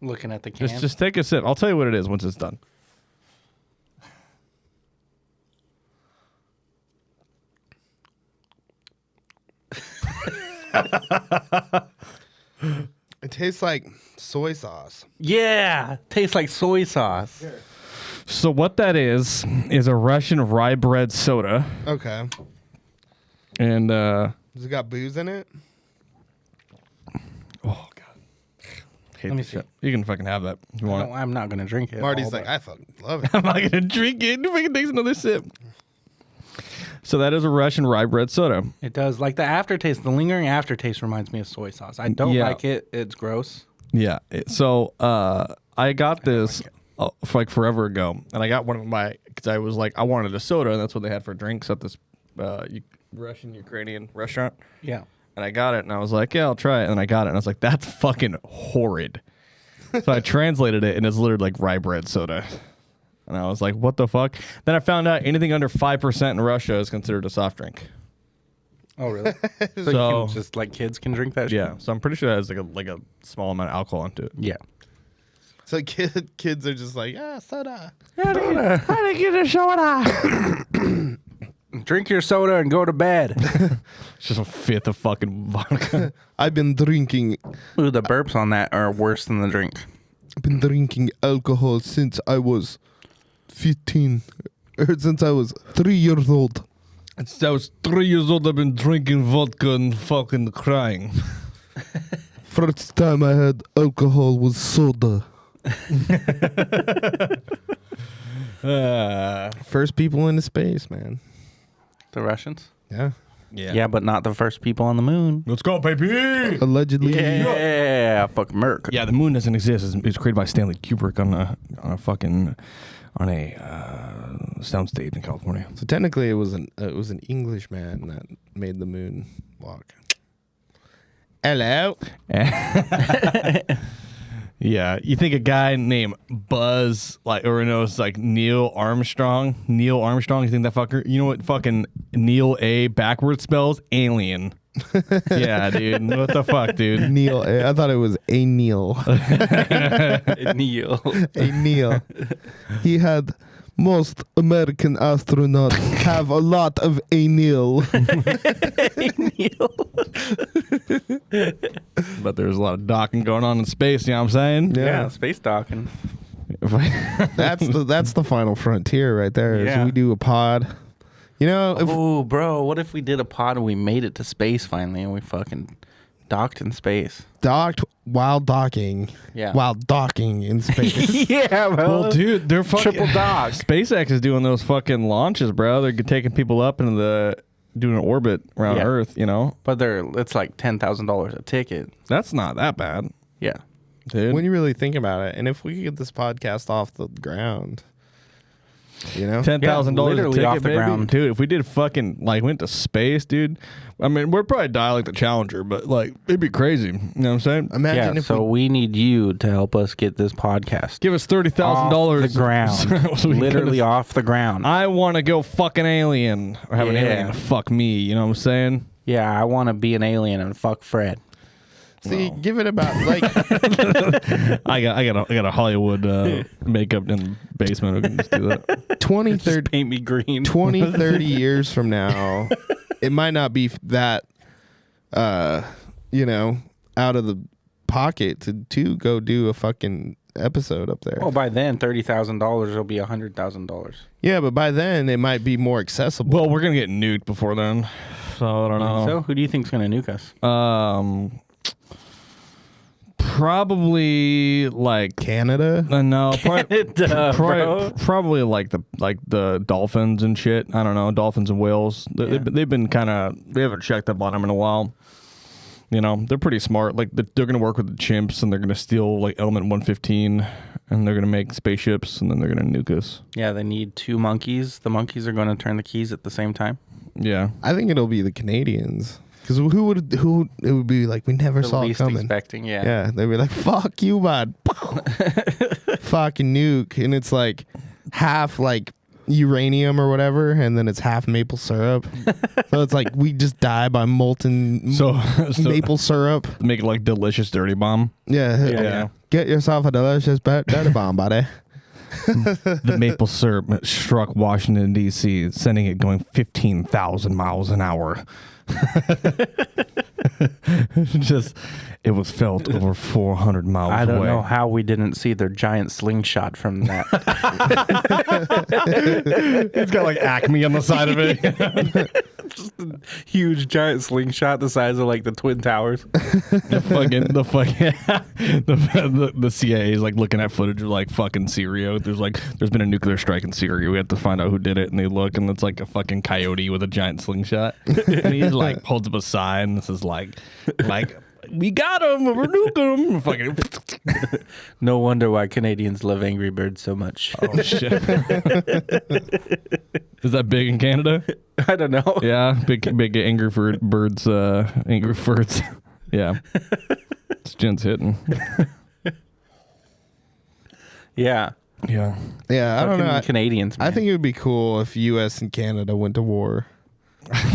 Looking at the can. Just take a sip. I'll tell you what it is once it's done. It tastes like soy sauce. Yeah, tastes like soy sauce. So what that is a Russian rye bread soda, Okay. and Does it got booze in it? oh god, hate Let me this see. shit. You can fucking have that if you want. No, I'm not gonna drink it. Marty's all, like, but- I fucking love it. I'm not gonna drink it. If it takes another sip. So that is a Russian rye bread soda. It does. Like the aftertaste, the lingering aftertaste reminds me of soy sauce. I don't Yeah. like it. It's gross. Yeah. So I got this like forever ago, and I got one of my because I was like I wanted a soda, and that's what they had for drinks at this Russian Ukrainian restaurant. Yeah. And I got it, and I was like, yeah, I'll try it. And I got it, and I was like, that's fucking horrid. So I translated it, and it's literally like rye bread soda. And I was like, what the fuck? Then I found out anything under 5% in Russia is considered a soft drink. Oh really? so, So- you can just like kids can drink that shit? Yeah. So I'm pretty sure that has like a small amount of alcohol into it. Yeah. So kids are just like, soda. How do you get a soda? Drink your soda and go to bed. It's just a fifth of fucking vodka. I've been drinking Ooh, the burps on that are worse than the drink. alcohol since I was 15. Or since I was 3 years old. Since I was 3 years old, I've been drinking vodka and fucking crying. First time I had alcohol was soda. First people into space, man. The Russians? Yeah. Yeah, but not the first people on the moon. Let's go, baby. Allegedly. Yeah, fuck Merc. Yeah, the moon doesn't exist. It was created by Stanley Kubrick on a soundstage in California. So technically, it was an Englishman that made the moon walk. Hello. Yeah, you think a guy named Buzz, it's like Neil Armstrong? Neil Armstrong, you think that fucker? You know what fucking Neil A backwards spells? Alien. Yeah, dude. What the fuck, dude? Neil. I thought it was a Neil. Neil. A Neil. He had most American astronauts have a lot of a Neil. But there's a lot of docking going on in space, you know what I'm saying? Yeah, space docking. That's the final frontier right there. is Yeah. we do a pod. You know, if, Oh, bro, what if we did a pod and we made it to space finally and we fucking docked in space? docked while docking. Yeah. While docking in space. Yeah, bro. Well, dude, they're fucking Triple dock. SpaceX is doing those fucking launches, bro. They're taking people up into doing an orbit around Yeah. Earth, you know? But it's like $10,000 a ticket. That's not that bad, Yeah. dude. When you really think about it, and if we could get this podcast off the ground, you know, $10,000 a literally ticket, off the baby? ground. Dude, if we did fucking went to space, dude. I mean, we'd probably die like the Challenger, but it'd be crazy. You know what I'm saying? imagine Yeah, if so we need you to help us get this podcast Give us $30,000 off the ground. so we can Literally get us- off the ground. I want to go fucking alien or have an Yeah. alien fuck me. You know what I'm saying? Yeah, I want to be an alien and fuck Fred. see, give it about like I got a Hollywood makeup in the basement. We can just do that. 20, 30, Paint me green. 20, 30 years from now, it might not be that, out of the pocket to go do a fucking episode up there. Well, by then, $30,000 will be $100,000. Yeah, but by then it might be more accessible. Well, we're gonna get nuked before then, so I don't know. So, who do you think's gonna nuke us? Probably like Canada? no, Duh, bro. probably like the dolphins and shit. I don't know, dolphins and whales. They've been kind of they haven't checked up on them in a while. You know, they're pretty smart. Like they're gonna work with the chimps, and they're gonna steal like Element 115, and they're gonna make spaceships, and then they're gonna nuke us. Yeah, they need 2 monkeys. The monkeys are going to turn the keys at the same time. Yeah, I think it'll be the Canadians. Because it would be like, we never The saw it least coming. expecting, yeah. Yeah, they'd be like, fuck you, bud. Fucking nuke. And it's like half like uranium or whatever, and then it's half maple syrup. So it's like we just die by molten so maple syrup. make it like delicious dirty bomb. Yeah. Yeah. Get yourself a delicious dirty bomb, buddy. The maple syrup struck Washington D.C., sending it going 15,000 miles an hour. Just, it was felt over 400 miles away. I don't know how we didn't see their giant slingshot from that. It's got like Acme on the side of it. Just a huge giant slingshot the size of like the Twin Towers. The CIA is like looking at footage of like fucking Syria. There's been a nuclear strike in Syria. We have to find out who did it, and they look, and it's like a fucking coyote with a giant slingshot. And he like holds up a sign. And this is like we got him. We're nuking him. Fucking. No wonder why Canadians love Angry Birds so much. Oh shit. Is that big in Canada? I don't know. Yeah, big angry birds. Angry birds. Yeah. This gent's hitting. Yeah. Yeah. Yeah, I don't know. Canadians, man. I think it would be cool if U.S. and Canada went to war.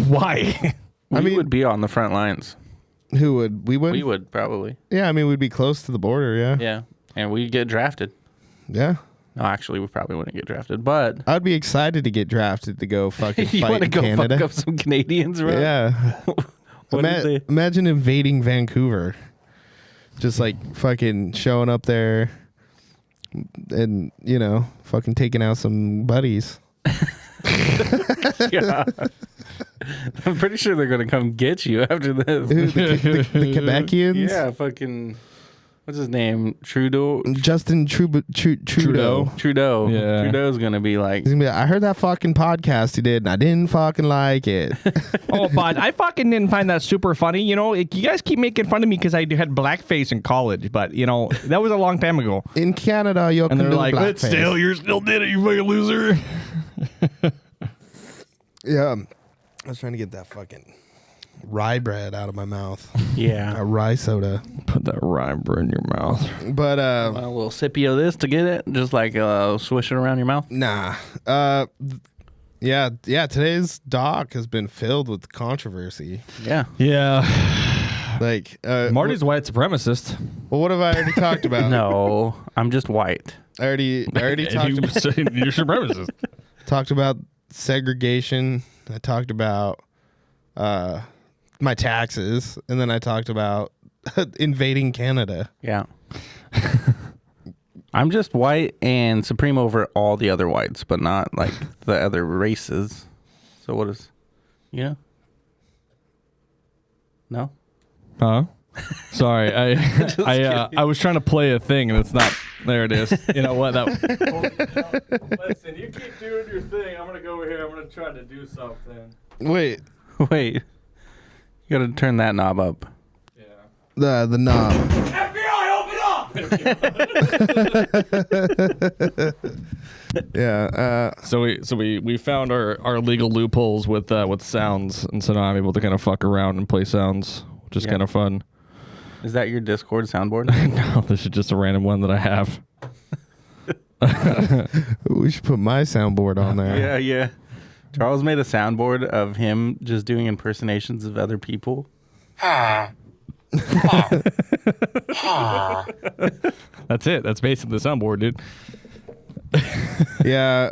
Why? we would be on the front lines. Who would? We would? We would probably. Yeah, I mean, we'd be close to the border, yeah. Yeah. And we'd get drafted. Yeah. No, actually, we probably wouldn't get drafted, but I'd be excited to get drafted to go fucking you want fight to in go Canada. fuck up some Canadians, bro? Yeah. What is it? Imagine invading Vancouver. Just like fucking showing up there and, you know, fucking taking out some buddies. Yeah. I'm pretty sure they're going to come get you after this. Who, the Quebecians? Yeah, fucking, what's his name? Trudeau? Justin Trudeau. Trudeau. Yeah. Trudeau's going to be like, He's gonna be like, I heard that fucking podcast he did and I didn't fucking like it. Oh, but I fucking didn't find that super funny. You know, you guys keep making fun of me because I had blackface in college, but you know that was a long time ago. In Canada, you'll And they're do like, blackface. "But still, you still did it, you fucking loser." Yeah. I was trying to get that fucking rye bread out of my mouth. yeah. A rye soda. Put that rhyme in your mouth. But A little sippy of this to get it, just like swish it around your mouth. nah. Yeah, today's doc has been filled with controversy. Yeah. Yeah, Like Marty's white supremacist. well, what have I already talked about? No, I'm just white. I already talked about, You're supremacist. talked about segregation. I talked about my taxes, and then I talked about invading Canada. Yeah. I'm just white and supreme over all the other whites, but not like the other races. So what is, you know? No? Huh? Sorry, I was trying to play a thing and it's not. There it is. You know what? Listen, you keep doing your thing. I'm gonna go over here. I'm gonna try to do something. Wait, Wait. You gotta turn that knob up. Yeah. the knob. FBI, open up! Yeah. So we found our legal loopholes with sounds, and so now I'm able to kind of fuck around and play sounds, which is kind of fun. Is that your Discord soundboard? No, this is just a random one that I have. We should put my soundboard on there. Yeah, yeah. Charles made a soundboard of him just doing impersonations of other people. That's it. That's basically the soundboard, dude. Yeah.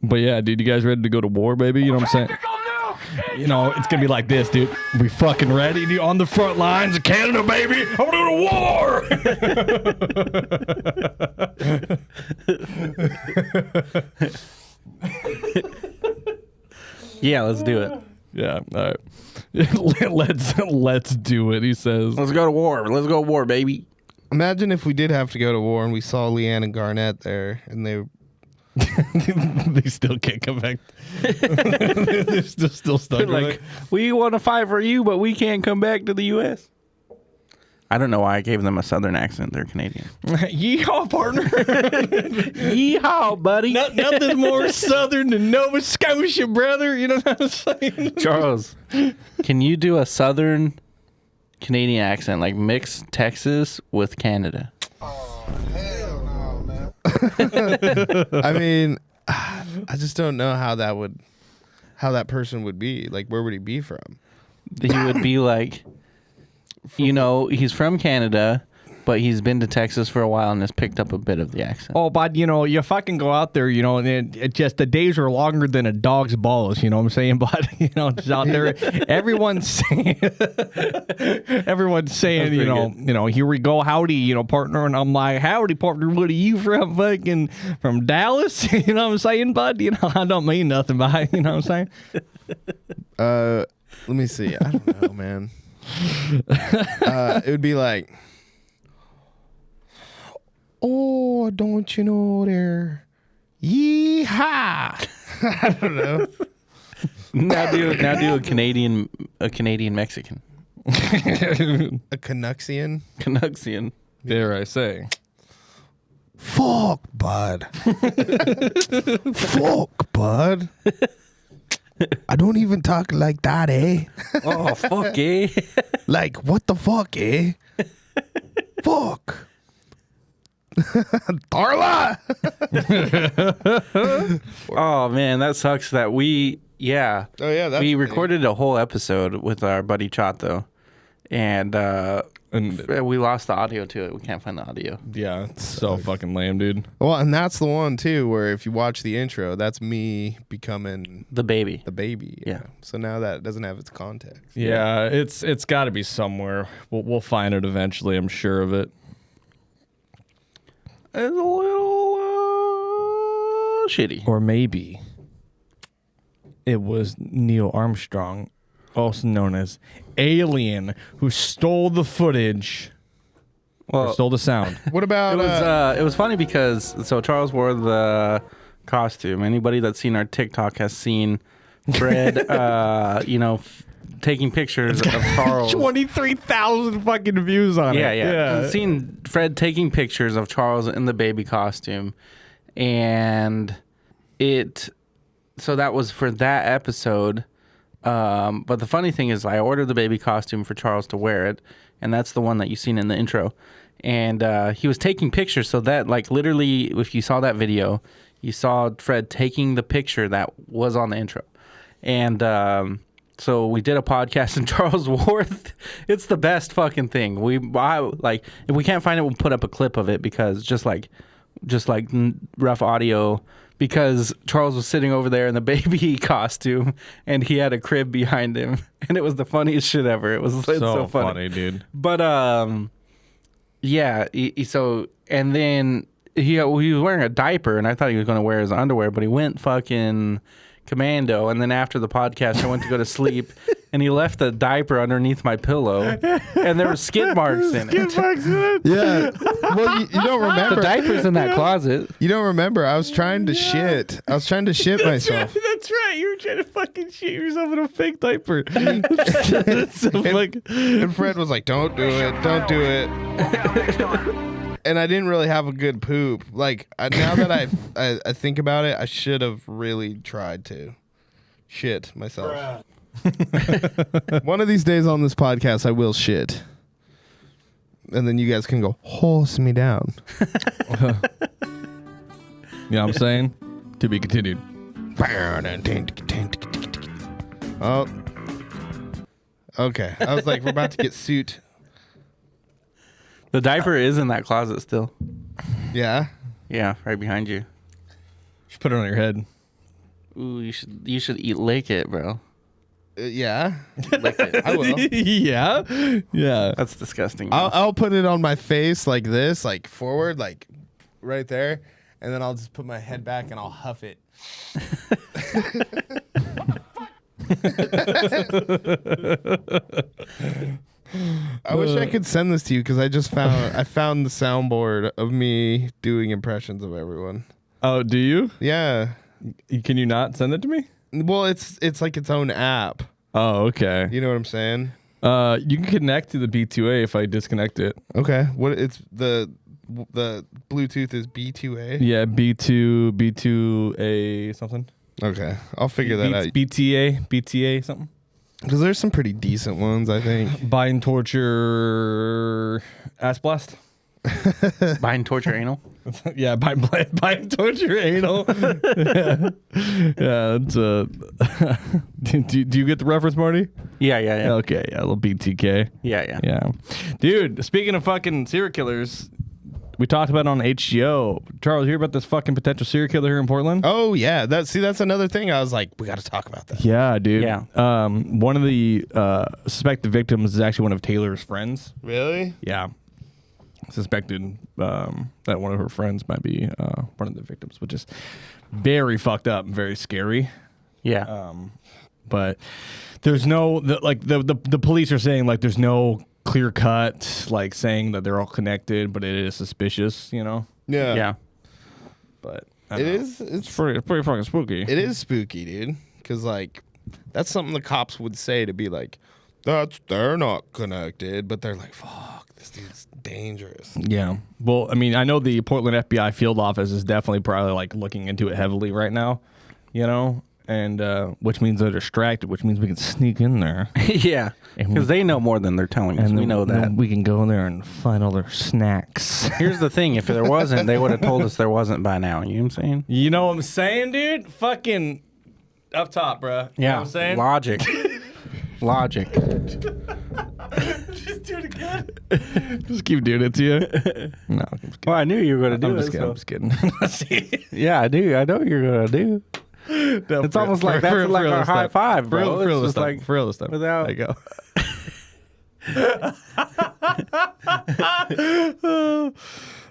But yeah, dude, you guys ready to go to war, baby? You know what I'm saying? You know, it's gonna be like this, dude. We fucking ready? You on the front lines of Canada, baby? I'm gonna go to war. Yeah, let's do it. Yeah, all right. Let's do it. He says. Let's go to war. Let's go to war, baby. Imagine if we did have to go to war and we saw Leanne and Garnett there, and they They still can't come back. They're still stuck. Like, we want to fight for you, but we can't come back to the U.S. I don't know why I gave them a southern accent. They're Canadian. Yeehaw, partner. Yeehaw, buddy. Nothing more southern than Nova Scotia, brother. You know what I'm saying? Charles, can you do a southern Canadian accent, like mix Texas with Canada? Oh, hell no, man. I mean, I just don't know how that person would be. Like, where would he be from? He would be like, he's from Canada, but he's been to Texas for a while and has picked up a bit of the accent. Oh, but you fucking go out there, and it just the days are longer than a dog's balls. You know what I'm saying? But just out there, everyone's saying, here we go, howdy, partner, and I'm like, howdy, partner. What are you from? Fucking from Dallas? You know what I'm saying, bud? I don't mean nothing by it. You know what I'm saying? Let me see. I don't know, man. It would be like, oh, don't you know there? Yeehaw! I don't know. Now do a Canadian Mexican. A Canucksian? Canucksian. Dare I say? Fuck, bud. Fuck, bud. I don't even talk like that, eh? Oh, fuck, eh? Like, what the fuck, eh? Fuck. Darla! Oh, man, that sucks that we recorded a whole episode with our buddy Chato, and we lost the audio to it. We can't find the audio. Yeah, it's so fucking lame, dude. Well, and that's the one, too, where if you watch the intro, that's me becoming The baby. the baby. Yeah. So now that doesn't have its context. Yeah, it's got to be somewhere. We'll find it eventually. I'm sure of it. It's a little shitty. Or maybe it was Neil Armstrong, also known as Alien, who stole the footage. Or stole the sound. What about... It was funny because Charles wore the costume. Anybody that's seen our TikTok has seen Fred, taking pictures of Charles. 23,000 fucking views on it. Yeah. I've seen Fred taking pictures of Charles in the baby costume, and so that was for that episode. But the funny thing is, I ordered the baby costume for Charles to wear it, and that's the one that you've seen in the intro. And he was taking pictures, so that, like, literally, if you saw that video, you saw Fred taking the picture that was on the intro. And so we did a podcast, and Charles wore it's the best fucking thing. If we can't find it, we'll put up a clip of it, because just like rough audio, because Charles was sitting over there in the baby costume, and he had a crib behind him, and it was the funniest shit ever. It's so funny, dude. But yeah. And then he was wearing a diaper, and I thought he was going to wear his underwear, but he went fucking commando. And then after the podcast, I went to go to sleep, and he left the diaper underneath my pillow, and there were skid marks in it. Yeah. Well, you don't remember. The diaper's in that closet. You don't remember. I was trying to shit. I was trying to shit myself. That's right. You were trying to fucking shit yourself in a fake diaper. That's so fucking... And Fred was like, don't do it. Don't do it. And I didn't really have a good poop. Like, now that I think about it, I should have really tried to shit myself. One of these days on this podcast, I will shit. And then you guys can go, horse me down. You know what I'm saying? To be continued. Oh. Okay. I was like, we're about to get suit. The diaper is in that closet still. Yeah. Yeah, right behind you. Just put it on your head. Ooh, you should lick it, bro. Yeah. Lick it. I will. Yeah. That's disgusting. I'll put it on my face like this, like forward, like right there. And then I'll just put my head back and I'll huff it. I wish I could send this to you, because I found the soundboard of me doing impressions of everyone. Oh, do you? Yeah. Can you not send it to me? Well, it's like its own app. Oh, okay. You know what I'm saying? You can connect to the B2A if I disconnect it. Okay. What it's the Bluetooth is B2A. Yeah, B2A something. Okay, I'll figure that out. BTA something. Because there's some pretty decent ones, I think. Bind, torture, ass blast. Bind, torture, anal. Yeah, bind, torture, anal. Yeah, that's do you get the reference, Marty? Yeah. Okay, yeah, a little BTK. Yeah. Dude, speaking of fucking serial killers, we talked about it on H.G.O. Charles, you hear about this fucking potential serial killer here in Portland? Oh yeah, that's another thing. I was like, we got to talk about that. Yeah, dude. Yeah. One of the suspected victims is actually one of Taylor's friends. Really? Yeah. Suspected that one of her friends might be one of the victims, which is very fucked up and very scary. Yeah. But there's no the police are saying like there's no clear cut like saying that they're all connected, but it is suspicious, you know. Yeah. But It is. It's pretty fucking spooky. It is spooky, dude. Because like, that's something the cops would say to be like, they're not connected, but they're like, fuck, this dude's dangerous. Yeah. Well, I mean, I know the Portland FBI field office is definitely probably like looking into it heavily right now, you know, and which means they're distracted, which means we can sneak in there. Yeah. Because they know more than they're telling us. And We know that. then we can go in there and find all their snacks. Here's the thing. If there wasn't, they would have told us there wasn't by now. You know what I'm saying? You know what I'm saying, dude? Fucking up top, bruh. You know what I'm saying? Logic. Logic. Just do it again. Just keep doing it to you. No, I'm just kidding. Well, I knew you were going to do I'm just it. kidding. I'm just kidding. Yeah, I do. I know you're going to do. No, It's almost like that's like our high five, bro. For real It's this just time. like For real this time. without- There you go.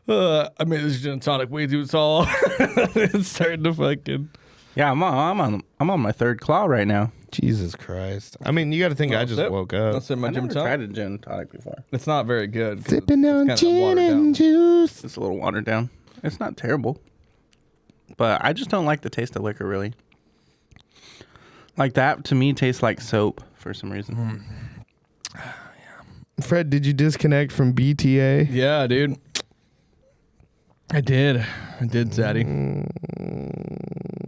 I made this gin and tonic way too tall. It's starting to fucking. Yeah, I'm on my third claw right now. Jesus Christ. I mean, you got to think I just sip. woke up. That's in my I gin never and tonic. tried a gin and tonic before. It's not very good. 'cause Sipping it's on kinda gin watered down. and juice. It's a little watered down. It's not terrible, but I just don't like the taste of liquor really. Like that to me tastes like soap for some reason. Fred, did you disconnect from BTA? Yeah, dude. I did, Zaddy.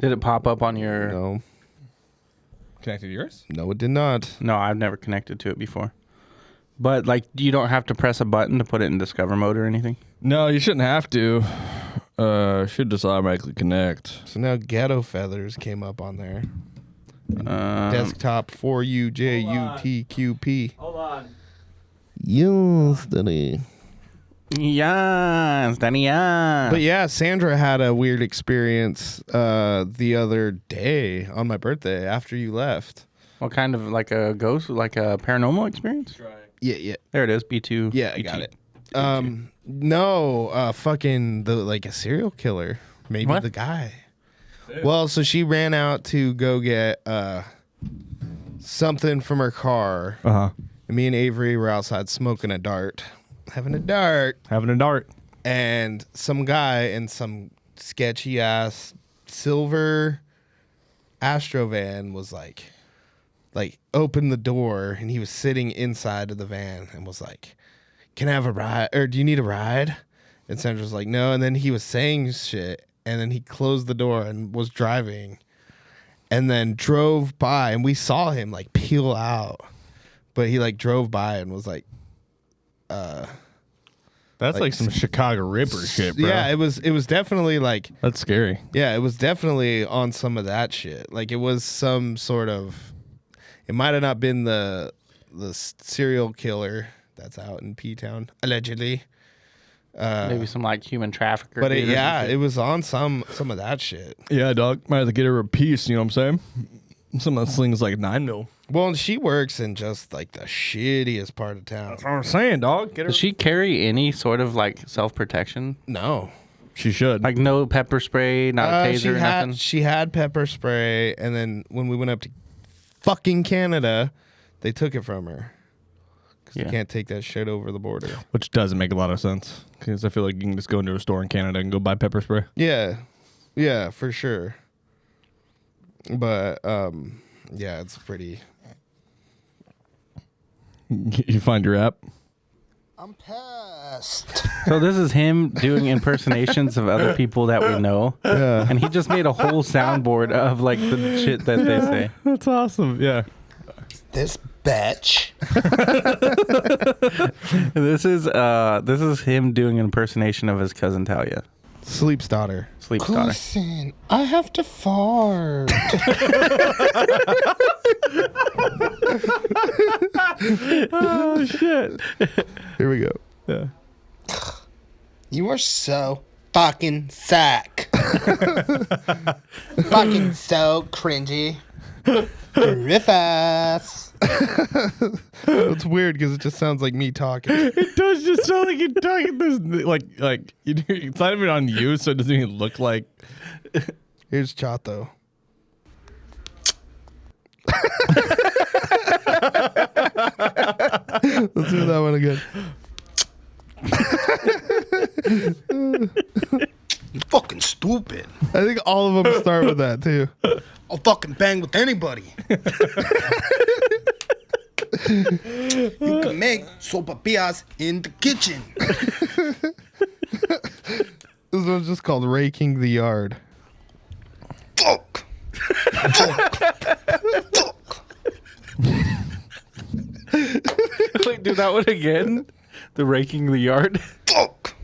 Did it pop up on your? No. Connected to yours? No, it did not. No, I've never connected to it before. But like, you don't have to press a button to put it in Discover mode or anything. No, you shouldn't have to. Should just automatically connect. So now Ghetto Feathers came up on there. Um, Desktop 4UJUTQP. Hold on. Yes, Danny. Yes, Danny. Yeah. But yeah, Sandra had a weird experience the other day on my birthday after you left. What kind of like a ghost, like a paranormal experience? Yeah. There it is. B2. Yeah, I got it. No, fucking like a serial killer. Maybe What? the guy. Well, so she ran out to go get something from her car. Uh-huh. And me and Avery were outside smoking a dart. Having a dart. Having a dart. And some guy in some sketchy ass silver Astrovan was like opened the door, and he was sitting inside of the van and was like, "Can I have a ride? Or do you need a ride?" And Sandra's like, "No." And then he was saying shit, and then he closed the door and was driving, and then drove by, and we saw him like peel out, but he like drove by and was like, That's like some Chicago Ripper shit, bro. yeah, it was definitely like, That's scary. yeah, it was definitely on some of that shit. Like it was some sort of, it might have not been the serial killer that's out in P-Town allegedly. Maybe some like human trafficker. But dude or some shit. it was on some of that shit. Yeah, dog. Might have to get her a piece, you know what I'm saying? Some of that slings like 9 mil. Well, and she works in just like the shittiest part of town. That's what I'm saying, dog. Get her. Does she carry any sort of like self-protection? No. She should. Like no pepper spray, not a taser, nothing? She had pepper spray, and then when we went up to fucking Canada, they took it from her. Because Yeah. you can't take that shit over the border. Which doesn't make a lot of sense. Because I feel like you can just go into a store in Canada and go buy pepper spray. Yeah. Yeah, for sure. But yeah, it's pretty. You find your app? I'm pissed. So this is him doing impersonations of other people that we know. Yeah. And he just made a whole soundboard of like the shit that they say. That's awesome. Yeah. This bitch. This is him doing an impersonation of his cousin Talia. Sleep's daughter. Sleep's daughter. Listen, I have to fart. Oh shit. Here we go. Yeah. You are so fucking sack. Fucking so cringy. Riff ass. It's weird because it just sounds like me talking. It does just sound like you're talking this it's not even on you, so it doesn't even look like. Here's Chato. Let's do that one again. You fucking stupid. I think all of them start with that too. I'll fucking bang with anybody. You can make sopapillas in the kitchen. This one's just called Raking the Yard. Fuck. Wait, do that one again. The raking the yard. Fuck.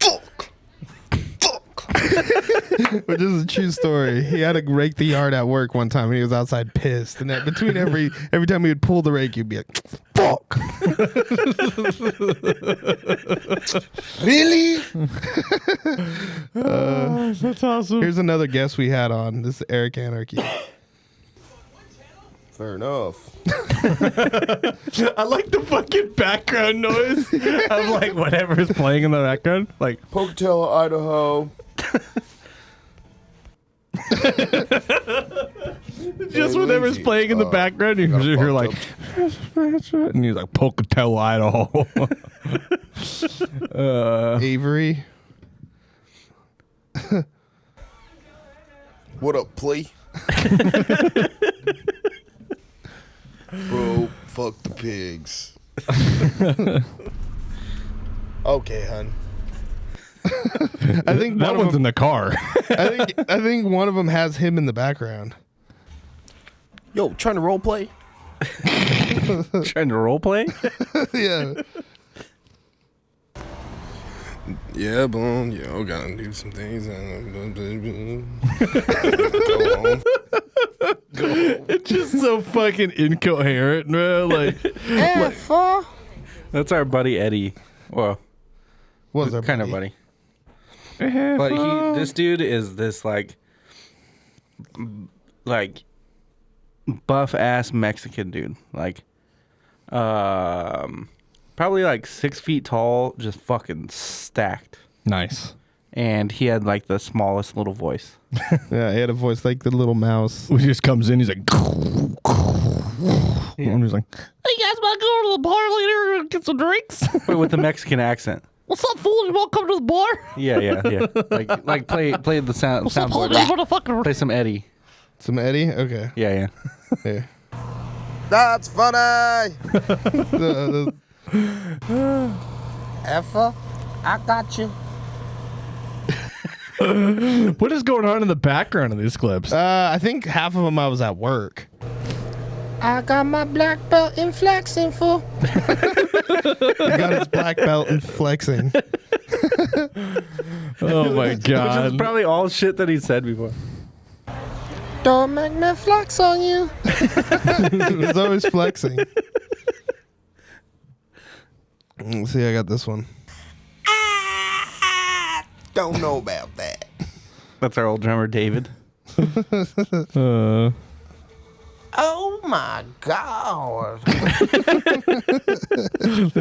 Fuck. Fuck. Which is a true story. He had to rake the yard at work one time and he was outside pissed. And that between every time he would pull the rake, he'd be like, fuck. Really? That's awesome. Here's another guest we had on. This is Eric Anarchy. Fair enough. I like the fucking background noise of like whatever's playing in the background. Like Pocatello, Idaho. just whatever's Lindsay, playing in the background, you got hear like, fucked and he's like Pocatello, Idaho. Avery. What up, play? Bro, fuck the pigs. Okay, hun. I think That one one's of in them, the car. I think one of them has him in the background. Yo, trying to role play? Trying to role play. Yeah. Yeah, boom. Yo, gotta do some things. Go home. It's just so fucking incoherent, bro. Like, That's our buddy Eddie. Well, Was our kind of buddy. But this dude is this like buff ass Mexican dude. Like, probably like 6 feet tall, just fucking stacked. nice. And he had like the smallest little voice. Yeah, he had a voice like the little mouse. He just comes in, he's like, and he's like, Hey guys, want to go to the bar later and get some drinks? But with the Mexican accent. What's up, fools? You want to come to the bar? Yeah. Like play the What's up, soundboard. homies? Motherfucker. Play some Eddie. Some Eddie? Okay. Yeah. Here. That's funny. Effa, I got you. what is going on in the background of these clips? I think half of them I was at work. I got my black belt in flexing, fool. He got his black belt and flexing. Oh my Which is god. probably all shit that he said before. Don't make me flex on you. He's always flexing. Let's see, I got this one. Don't know about that. That's our old drummer David. Oh my god.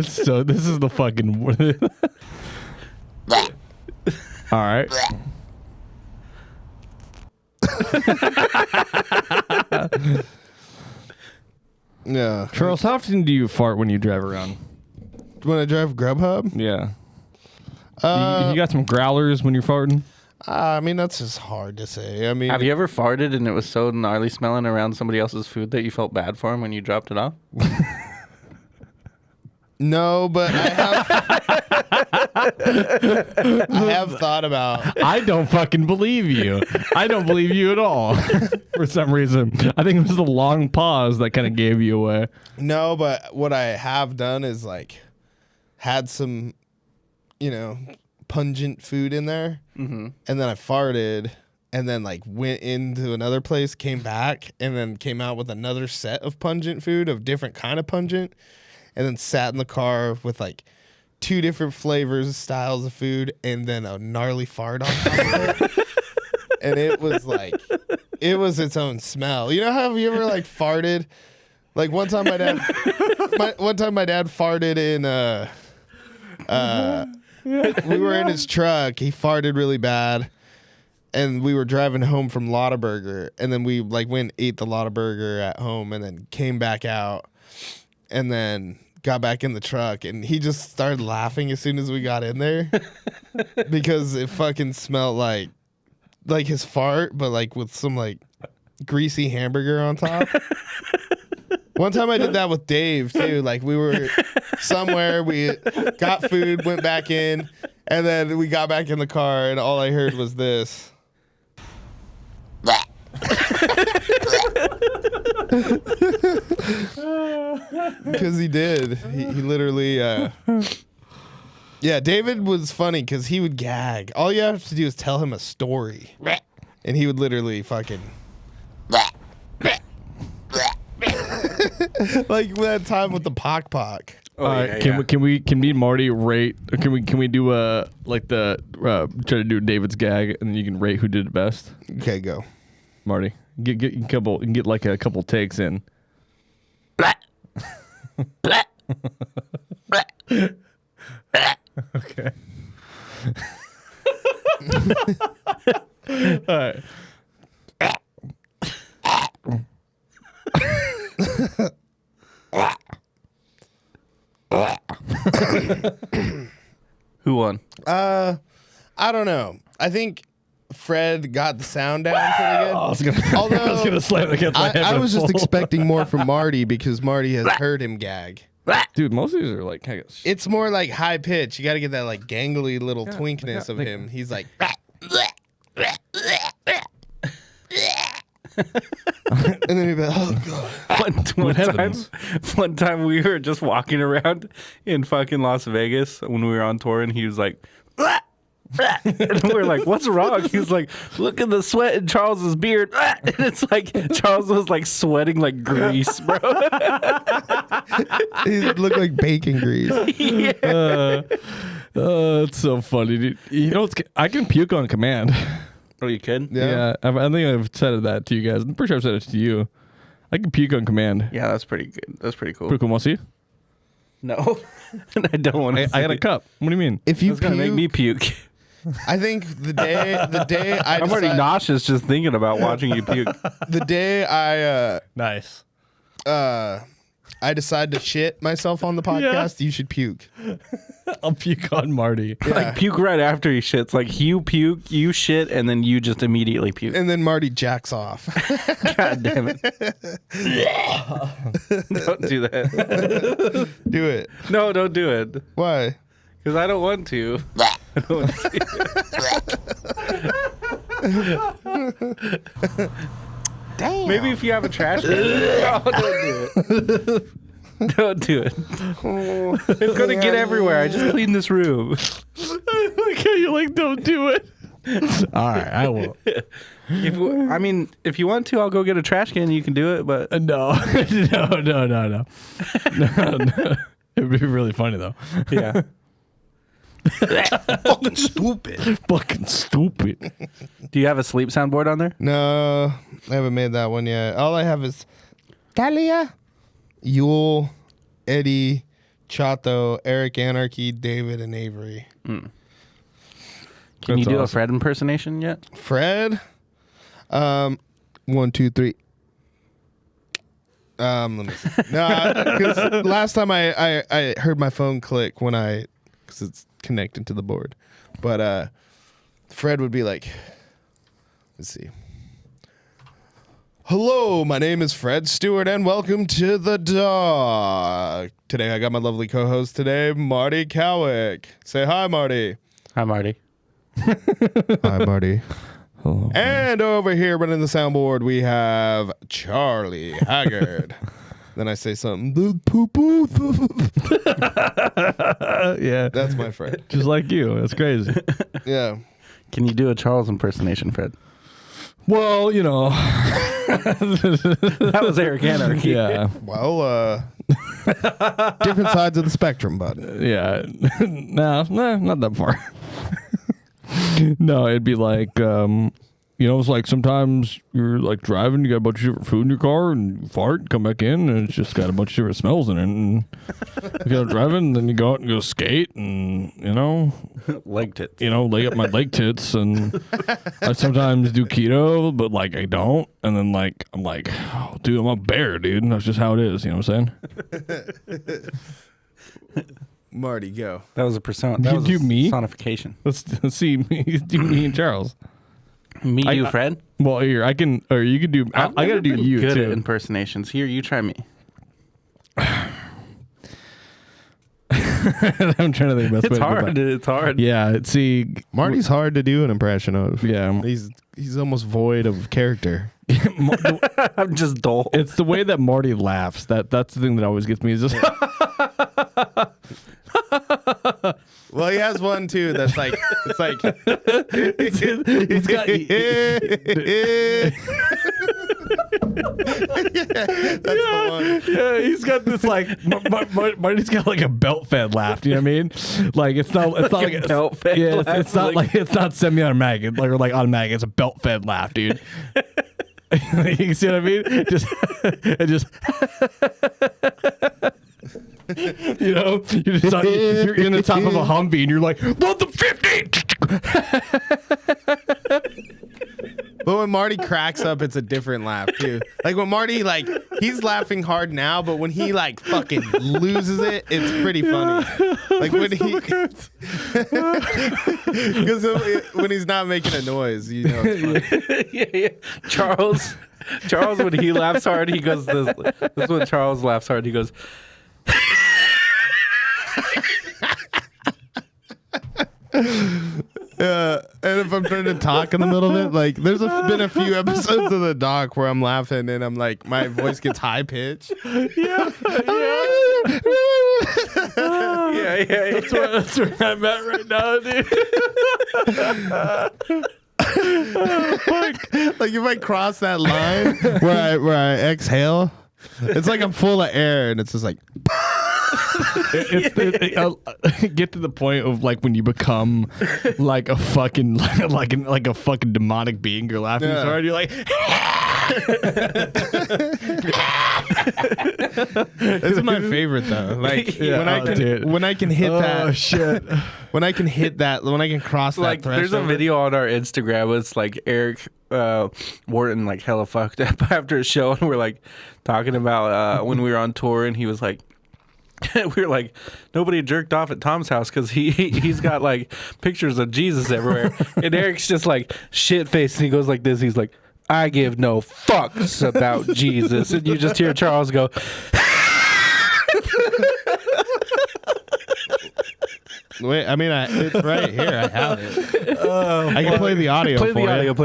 So this is the fucking. All right. Yeah. Charles, how often do you fart when you drive around? When I drive Grubhub, Yeah. You got some growlers when you're farting? I mean, that's just hard to say. I mean, Have you ever farted and it was so gnarly smelling around somebody else's food that you felt bad for them when you dropped it off? no, but I have thought about. I don't fucking believe you. I don't believe you at all. For some reason, I think it was the long pause that kind of gave you away. No, but what I have done is like had some, pungent food in there, and then I farted, and then like went into another place, came back, and then came out with another set of pungent food of different kind of pungent, and then sat in the car with like 2 different flavors, styles of food, and then a gnarly fart on top of it. And it was like, it was its own smell. You know how have you ever like farted? Like one time my dad farted in we were in his truck. He farted really bad, and we were driving home from Lottaburger, and then we like went and ate the Lottaburger at home, and then came back out, and then got back in the truck, and he just started laughing as soon as we got in there because it fucking smelled like his fart, but like with some like greasy hamburger on top. One time I did that with Dave too. Like we were somewhere, we got food, went back in, and then we got back in the car, and all I heard was this. Because he did. He literally. Yeah, David was funny because he would gag. All you have to do is tell him a story, and he would literally fucking. Like that time with the pock. Oh, All right, can me and Marty rate? Can we do like the try to do David's gag, and then you can rate who did it best? Okay, go. Marty, get like a couple takes in. Okay. All right. Who won? I don't know. I think Fred got the sound down pretty good. I was gonna slam it against my head. I was just full. expecting more from Marty because Marty has heard him gag. Dude, most of these are like kind of. It's more like high pitch. You got to get that like gangly little twinkness of him. He's like. And then he'd be like, oh god. One time we were just walking around in fucking Las Vegas when we were on tour, and he was like, and we were like, what's wrong? He was like, look at the sweat in Charles's beard. And it's like Charles was like sweating like grease, bro. He looked like bacon grease. Yeah. It's so funny, dude. You know, I can puke on command. Oh, you could? Yeah, I think I've said that to you guys. I'm pretty sure I've said it to you. I can puke on command. Yeah, that's pretty good. That's pretty cool. Pretty cool. Want to see? No, I don't want to. I got a cup. What do you mean? If you It's gonna make me puke. I think the day I'm already nauseous just thinking about watching you puke. the day Nice. I decide to shit myself on the podcast, you should puke. I'll puke on Marty. Yeah. Like puke right after he shits. Like you puke, you shit, and then you just immediately puke. And then Marty jacks off. God damn it! Don't do that. Do it. No, don't do it. Why? Because I don't want to. I don't want to. Damn. Maybe if you have a trash can. Oh, don't do it. Don't do it. It's gonna get everywhere. I just cleaned this room. Look how you like, don't do it. All right, I will. If you want to, I'll go get a trash can. You can do it, but No. No. It'd be really funny though. yeah. Fucking stupid. Fucking stupid. Do you have a sleep soundboard on there? No, I haven't made that one yet. All I have is Talia, Yule, Eddie, Chato, Eric Anarchy, David, and Avery. Can That's you do a awesome. Fred impersonation yet? Fred, 1, 2, 3. Let me see. No, because last time I heard my phone click when because it's connected to the board. But Fred would be like, let's see. Hello, my name is Fred Stewart, and welcome to the Dog. Today I got my lovely co-host today, Marty Cowick. Say hi, Marty. Hi, Marty. Hi, Marty. Hello. And over here running the soundboard, we have Charlie Haggard. Then I say something, poo-poo. Yeah. That's my Fred. Just like you. That's crazy. Yeah. Can you do a Charles impersonation, Fred? Well, you know. That was Eric Anarchy. Yeah. Well, different sides of the spectrum, bud. Yeah. No, not that far. No, it'd be like, it's like sometimes you're like driving, you got a bunch of different food in your car, and you fart, come back in, and it's just got a bunch of different smells in it. And you go driving, and then you go out and go skate, and Leg tits. lay up my leg tits, and I sometimes do keto, but like I don't, and then like I'm like, oh, dude, I'm a bear, dude. And that's just how it is. You know what I'm saying? Marty, go. That was a persona. You That was do a me? sonification. Let's see me, do me and Charles. Me, you, Fred. Well, here I can, or you can do. I got to do you good too. at impersonations. Here, you try me. I'm trying to think of the best way It's to do hard. that. It's hard. Yeah, see, Marty's hard to do an impression of. yeah, He's almost void of character. I'm just dull. it's the way that Marty laughs. That's the thing that always gets me. Is just Well, he has one too that's like, it's like, he's got. that's the one. Yeah, he's got this like Marty's got like a belt fed laugh. You know what I mean? Like it's not like a belt fed Yeah, laugh, it's not like it's not semi-automatic or like automatic. It's a belt fed laugh, dude. You see what I mean? Just you're just you're in the top of a Humvee and you're like, "Load the 50." But when Marty cracks up, it's a different laugh too. Like when Marty, like, he's laughing hard now, but when he like fucking loses it, it's pretty funny. Like when he, because when he's not making a noise, it's funny. Yeah. Charles, when he laughs hard, he goes this. This is when Charles laughs hard. He goes. And if I'm trying to talk in the middle of it, like there's been a few episodes of the doc where I'm laughing and I'm like, my voice gets high pitched. Yeah. That's where I'm at right now, dude. Like if I cross that line where I exhale, it's like I'm full of air and it's just like. Get to the point of like when you become like a fucking like a fucking demonic being. You're laughing so hard. You're like, this is my favorite though. Like when I can hit that. Oh shit! When I can hit that. When I can cross that Like threshold. there's a video on our Instagram. It's like Eric Wharton like hella fucked up after a show, and we're like talking about when we were on tour, and he was like. We were like, nobody jerked off at Tom's house because he's got like pictures of Jesus everywhere. And Eric's just like shit faced and he goes like this. He's like, I give no fucks about Jesus. And you just hear Charles go, Wait, I mean, it's right here. I have it. I can play the audio. play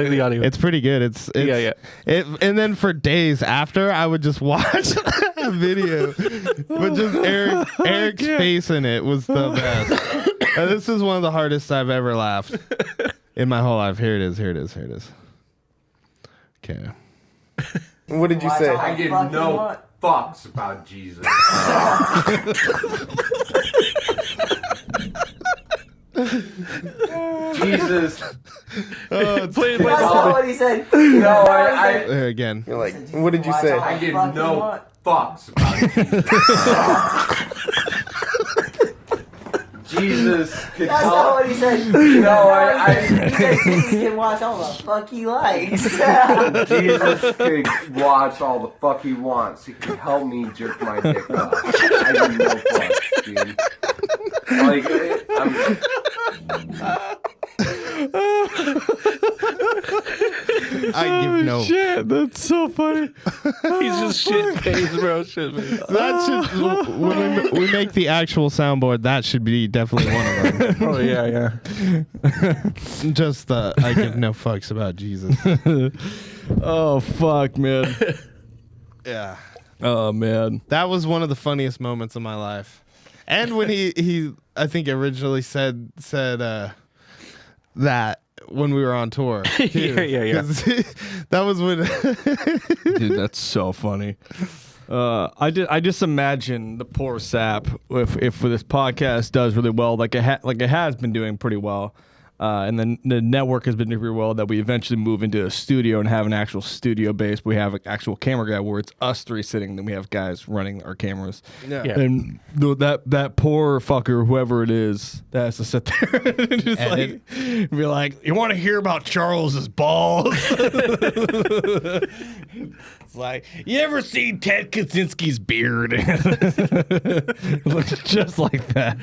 the audio. It's pretty good. It's yeah. And then for days after, I would just watch that video, but just Eric's face in it was the best. This is one of the hardest I've ever laughed in my whole life. Here it is. Okay. What did you say? I give no fucks about Jesus. Jesus. Play That's not what he said. No, There again. You're like, what did you say? I give no fucks about Jesus. Jesus could That's not what he said. No, He said Jesus can watch all the fuck he likes. Jesus could watch all the fuck he wants. He could help me jerk my dick off. I give no fucks, dude. Like, I give no. Shit, that's so funny. He's just shit faced, bro. Shit faced. That should when we make the actual soundboard. That should be definitely one of them. Oh yeah. Just the I give no fucks about Jesus. Oh fuck, man. Yeah. Oh man. That was one of the funniest moments of my life. And when he I think originally said that when we were on tour. Too. Yeah. 'Cause that was when Dude, that's so funny. I just imagine the poor sap if this podcast does really well, like it has been doing pretty well, and then the network has been doing pretty well. That we eventually move into a studio and have an actual studio base. We have an actual camera guy where it's us three sitting, then we have guys running our cameras. Yeah. And that poor fucker, whoever it is, that has to sit there and just like be like, "You want to hear about Charles's balls?" It's like, you ever seen Ted Kaczynski's beard? Just like that.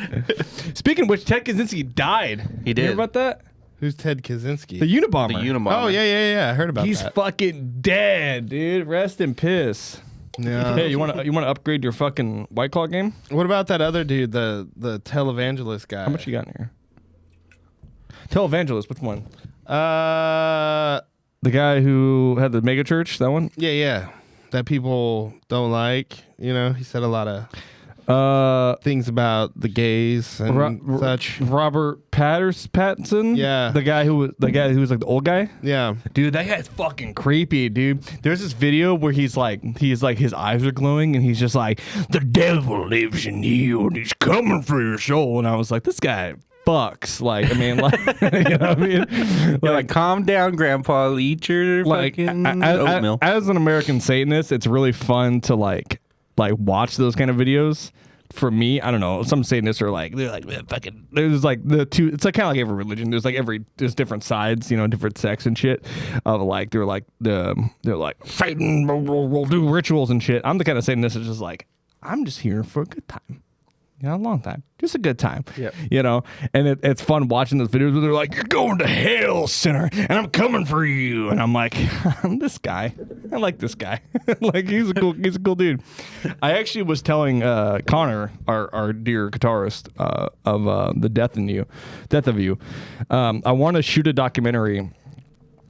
Speaking of which, Ted Kaczynski died. He did. You hear about that? Who's Ted Kaczynski? The Unabomber. The Unabomber. Oh yeah. I heard about He's that. fucking dead, dude. Rest in piss. Yeah. Hey, you want to upgrade your fucking White Claw game? What about that other dude, the televangelist guy? How much you got in here? Televangelist, which one? The guy who had the mega church, that one? Yeah. That people don't like. You know, he said a lot of things about the gays and such. Robert Pattinson? Yeah. The guy who was like the old guy? Yeah. Dude, that guy's fucking creepy, dude. There's this video where he's like his eyes are glowing and he's just like, the devil lives in you and he's coming for your soul. And I was like, this guy fucks. Like, I mean, like, you know what I mean? You're like, calm down, Grandpa. Eat your fucking oatmeal. As an American Satanist, it's really fun to like watch those kind of videos. For me, I don't know. Some Satanists are like, they're like, fucking. There's like the two. It's like kind of like every religion. There's different sides, you know, different sects and shit. Of like they're like Satan will do rituals and shit. I'm the kind of Satanist that's just like, I'm just here for a good time. You know, a long time. Just a good time. Yeah. You know? And it's fun watching those videos where they're like, you're going to hell, sinner, and I'm coming for you. And I'm like, I'm this guy. I like this guy. Like, he's a cool dude. I actually was telling Connor, our dear guitarist, of the Death of You. I want to shoot a documentary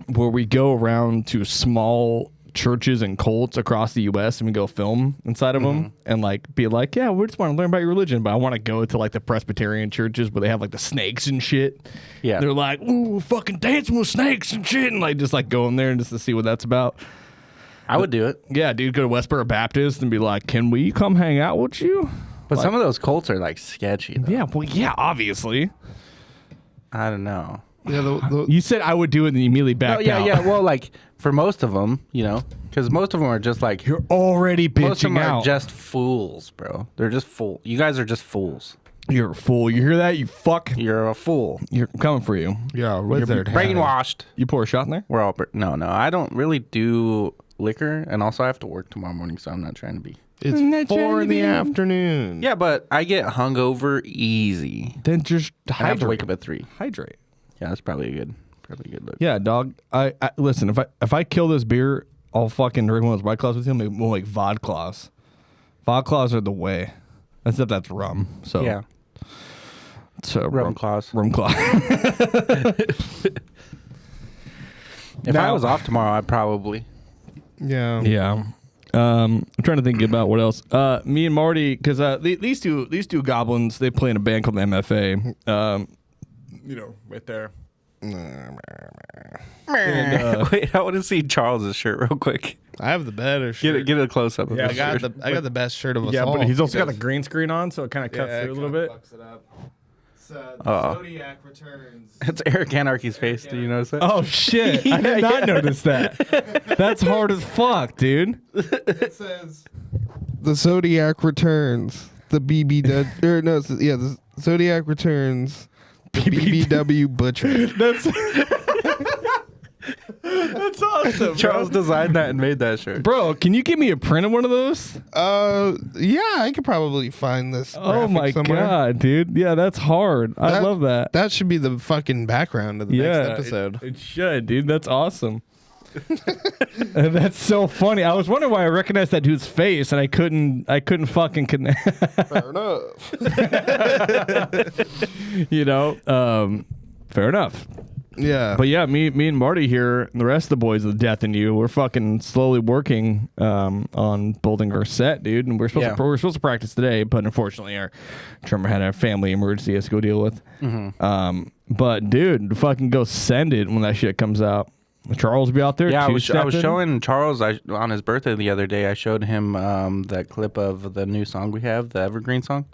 where we go around to small churches and cults across the U.S. and we go film inside of them and like be like, yeah, we just want to learn about your religion, but I want to go to like the Presbyterian churches where they have like the snakes and shit. Yeah, they're like, ooh, fucking dancing with snakes and shit, and like just like go in there and just to see what that's about. I would do it. Yeah, dude, go to Westboro Baptist and be like, can we come hang out with you? But some of those cults are like sketchy, though. Yeah, well, yeah, obviously. I don't know. Yeah, You said I would do it and you immediately backed out. Yeah. Well, like for most of them, you know, because most of them are just like You're already bitching most of them out. are just fools, bro. They're just fool. You guys are just fools. You're a fool. You hear that? You fuck. You're a fool. You're coming for you. Yeah, wizard. Brainwashed. You pour a shot in there? We're all no. I don't really do liquor, and also I have to work tomorrow morning, so I'm not trying to be. It's 4 in the afternoon. Yeah, but I get hungover easy. Then just I have to hydrate. wake up at 3. Hydrate. Yeah, that's probably a good look. Yeah, dog. I listen. If I kill this beer, I'll fucking drink one of those White Claws with you. We'll make vodclaws. Vodclaws are the way. Except that's rum. So Yeah, it's rum claws. Rum claw. If I was off tomorrow, I'd probably. Yeah. Yeah. I'm trying to think about what else. Me and Marty, because these two goblins, they play in a band called the MFA. You know, right there. And, Wait, I want to see Charles's shirt real quick. I have the better shirt. Get a close up of I his got shirt. the best shirt of us yeah, all. but he's also got the green screen on, so it kind of cuts through a little bit. Fucks it up. It's, the Zodiac Returns. It's Eric Anarchy's face. Do you notice that? Oh shit! I did not notice that. That's hard as fuck, dude. It says the Zodiac Returns. The the Zodiac Returns. BBW Butcher. That's awesome, Charles designed that and made that shirt. Bro, can you give me a print of one of those? Yeah, I could probably find this. Oh my somewhere. god, dude! Yeah, that's hard. I love that. That should be the fucking background of the next episode. It should, dude. That's awesome. That's so funny. I was wondering why I recognized that dude's face, and I couldn't fucking connect. Fair enough. Fair enough. Yeah. But yeah, me and Marty here, and the rest of the boys of Death and You, we're fucking slowly working on building our set, dude. And we're supposed to practice today, but unfortunately our drummer had a family emergency he has to go deal with. But dude, fucking go send it when that shit comes out. Charles will be out there. Yeah, I was showing Charles on his birthday the other day. I showed him that clip of the new song we have, the Evergreen song.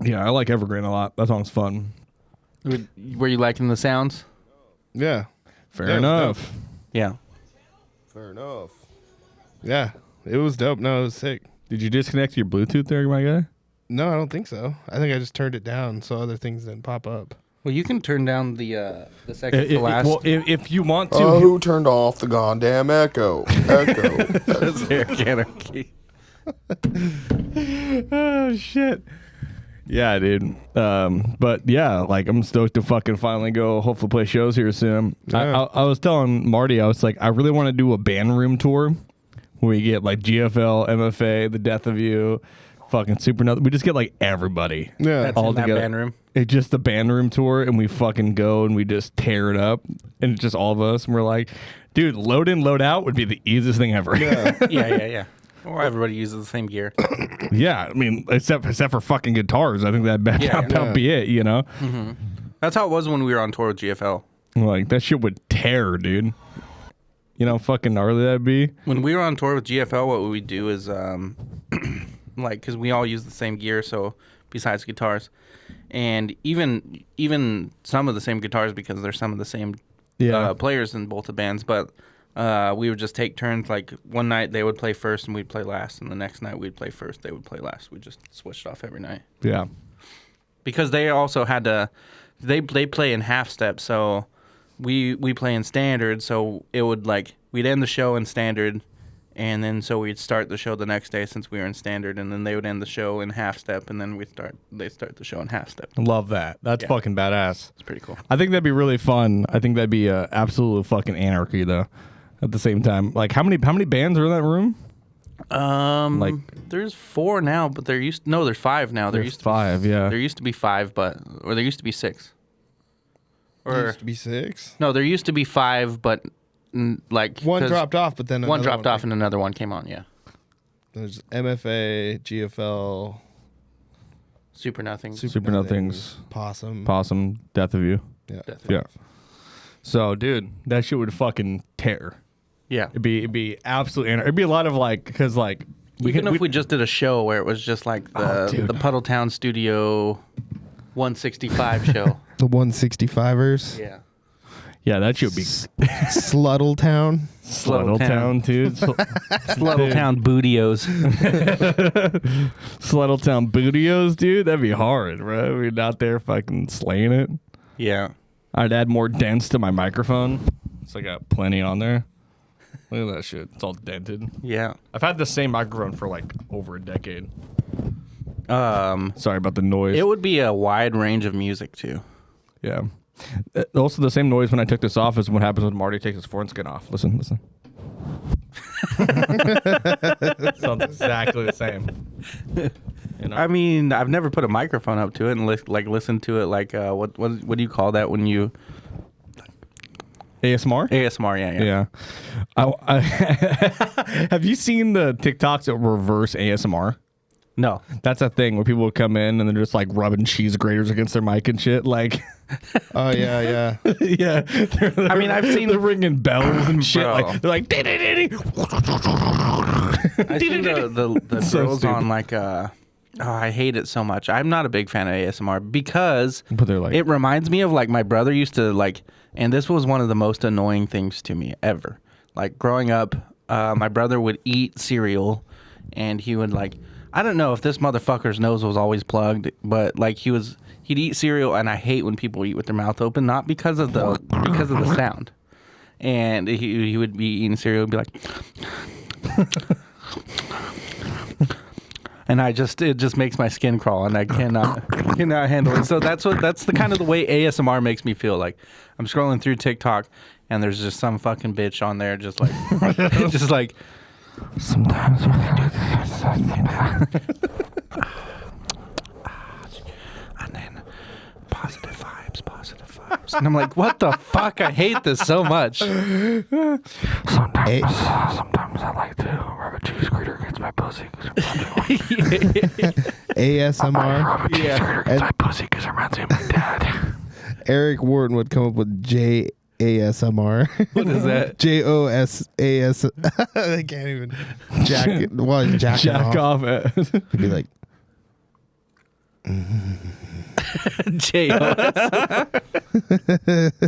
Yeah, I like Evergreen a lot. That song's fun. Were you liking the sounds? Yeah. Fair enough. Yeah. Fair enough. Yeah. It was dope. No, it was sick. Did you disconnect your Bluetooth there, my guy? No, I don't think so. I think I just turned it down so other things didn't pop up. Well, you can turn down the second to last. Well, if you want to. Who turned off the goddamn echo? Anarchy. Oh shit. Yeah, dude. But yeah, like I'm stoked to fucking finally go. Hopefully, play shows here soon. Yeah. I was telling Marty, I was like, I really want to do a band room tour where we get like GFL, MFA, The Death of You, fucking Super Nothing. We just get like everybody. Yeah. That's all in that together. band room. It's just the band room tour, and we fucking go and we just tear it up, and it's just all of us, and we're like, dude, load in, load out would be the easiest thing ever. Yeah. Or everybody uses the same gear. Yeah, I mean, except for fucking guitars, I think that'd Yeah. be it, you know? That's how it was when we were on tour with GFL. Like, that shit would tear, dude. You know how fucking gnarly that'd be? When we were on tour with GFL, what we do is, like, because we all use the same gear, so besides guitars, and even some of the same guitars because there's some of the same players in both the bands, but we would just take turns. Like one night they would play first and we'd play last, and the next night we'd play first, they would play last. We just switched off every night. Yeah. Because they also had to, they play in half step, so we play in standard, so it would like, we'd end the show in standard, and then so we'd start the show the next day since we were in standard, and then they would end the show in half step, and then they'd start the show in half step. Love that. That's fucking badass. It's pretty cool. I think that'd be really fun. I think that'd be absolute fucking anarchy, though, at the same time. Like, how many bands are in that room? Like there's 4 now, but there's 5 now. There used to be 5, yeah. There used to be 5, or there used to be 6. There used to be 6. No, there used to be 5, but like One dropped off, but then one dropped off and another one came on. Yeah. There's MFA, GFL, Super Nothing. Super Nothings, Possum, Death of You. Yeah. Yeah. So, dude, that shit would fucking tear. Yeah. It'd be absolute anarchy. It'd be a lot of like, because like Even if we just did a show where it was just like the Puddletown Studio 165 show. The 165ers. Yeah. Yeah, that should be Sluttletown. Sluttletown, dude. Sluttletown Bootios. Sluttletown Bootios, dude. That'd be hard, bro. We'd out there fucking slaying it. Yeah. I'd add more dents to my microphone. So I got plenty on there. Look at that shit. It's all dented. Yeah. I've had the same microphone for like over a decade. Sorry about the noise. It would be a wide range of music too. Yeah. Also, the same noise when I took this off is what happens when Marty takes his foreskin off. Listen. Sounds exactly the same. You know? I mean, I've never put a microphone up to it and listen to it. Like, what do you call that when you ASMR? ASMR, yeah. I have you seen the TikToks that reverse ASMR? No. That's a thing where people would come in and they're just like rubbing cheese graters against their mic and shit. Like, oh yeah. Yeah. I mean, I've seen they're ringing bells and shit. Bro. Like they're like. I seen the So girls stupid. on like I hate it so much. I'm not a big fan of ASMR because But they're like, it reminds me of like my brother used to like, and this was one of the most annoying things to me ever. Like growing up, my brother would eat cereal, and he would like, I don't know if this motherfucker's nose was always plugged, but like he'd eat cereal, and I hate when people eat with their mouth open, not because of the sound. And he would be eating cereal and be like, and it just makes my skin crawl, and I cannot handle it. So that's the kind of the way ASMR makes me feel. Like I'm scrolling through TikTok, and there's just some fucking bitch on there, just like, just like. Sometimes when I do and then positive vibes. And I'm like, what the fuck? I hate this so much. sometimes I like to rub a cheese grater against my pussy ASMR. rub a cheese grater against my pussy because it reminds me of my dad. Eric Wharton would come up with JASMR. What is that? JOSAS. I can't even jack off it. He'd be like, J.O.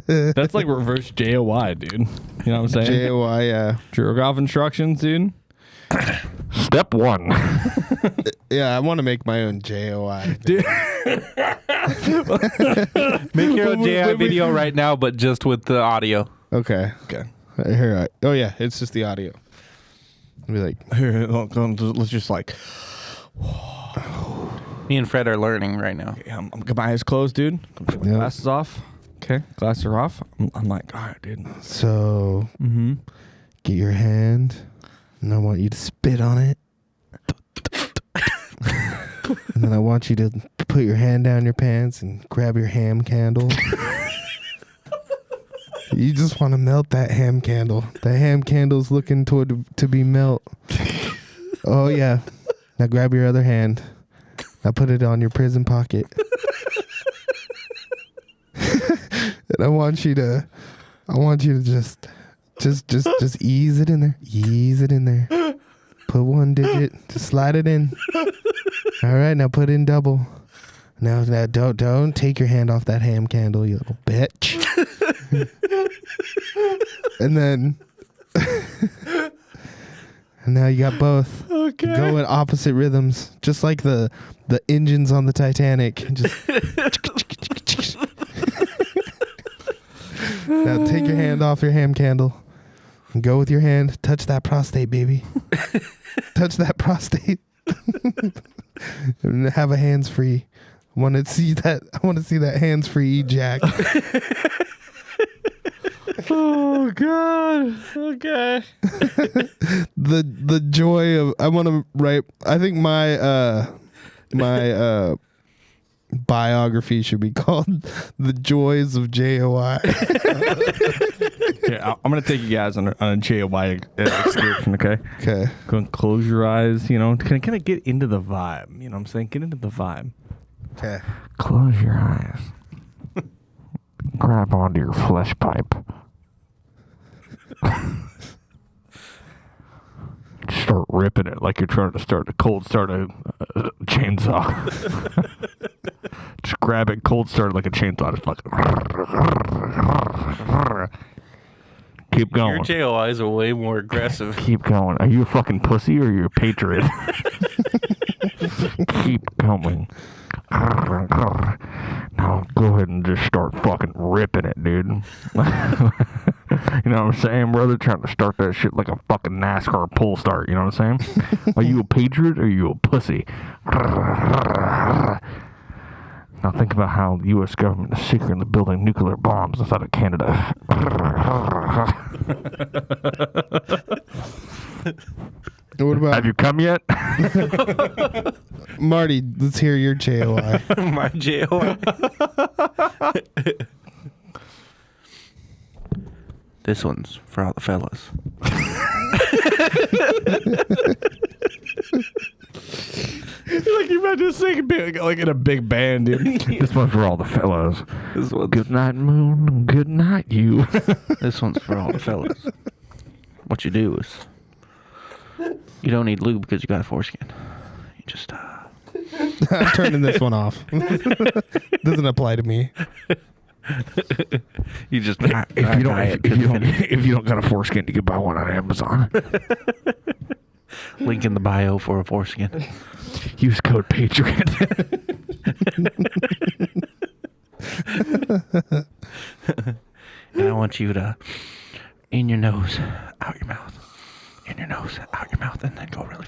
That's like reverse JOY, dude. You know what I'm saying? JOI, yeah. Jerk off instructions, dude. Step 1. Yeah, I want to make my own JOI. Dude. Make your own J.I. video right now, but just with the audio. Okay. Here, oh, yeah, it's just the audio. I'd be like, Here, let's just like. Me and Fred are learning right now. I'm got my eyes closed, dude. Take my Yep. glasses off. Okay, glasses are off. I'm like, all right, dude. so Mm-hmm. get your hand, and I want you to spit on it. And then I want you to put your hand down your pants and grab your ham candle. You just want to melt that ham candle. The ham candle's looking to be melt. Oh, yeah. Now grab your other hand. Now put it on your prison pocket. And I want you to just ease it in there. Ease it in there. Put one digit. Just slide it in. All right, now put in double. Now don't take your hand off that ham candle, you little bitch. And then and now you got both. Okay. Go in opposite rhythms, just like the engines on the Titanic. Just now take your hand off your ham candle and go with your hand. Touch that prostate, baby. Touch that prostate. And have a hands-free. I want to see that hands-free Jack. Oh God. Okay. The joy of I want to write. I think my biography should be called "The Joys of JOI." Yeah, I'm gonna take you guys on a JOY excursion. Okay. Okay. Go and close your eyes. You know, kind of get into the vibe. You know what I'm saying? Get into the vibe. Okay. Close your eyes. Grab onto your flesh pipe. Start ripping it like you're trying to start a chainsaw. Just grab it, cold start it like a chainsaw. Just fucking keep going. Your JOIs are way more aggressive. Keep going. Are you a fucking pussy or are you a patriot? Keep going. Now go ahead and just start fucking ripping it, dude. You know what I'm saying, brother? Trying to start that shit like a fucking NASCAR pull start. You know what I'm saying? Are you a patriot or are you a pussy? Now think about how the U.S. government is secretly building nuclear bombs inside of Canada. What about Have you come yet? Marty? Let's hear your JOI. My JOI. This one's for all the fellas. Like you imagine singing like in a big band, dude. This one's for all the fellas. This one's, Good night, moon. Good night, you. this one's for all the fellas. What you do is, you don't need lube because you got a foreskin. You just I'm turning this one off. Doesn't apply to me. you just If you don't got a foreskin, you can buy one on Amazon. link in the bio for a foreskin. Use code Patriot. And I want you to, in your nose, out your mouth. In your nose, out your mouth, and then go really.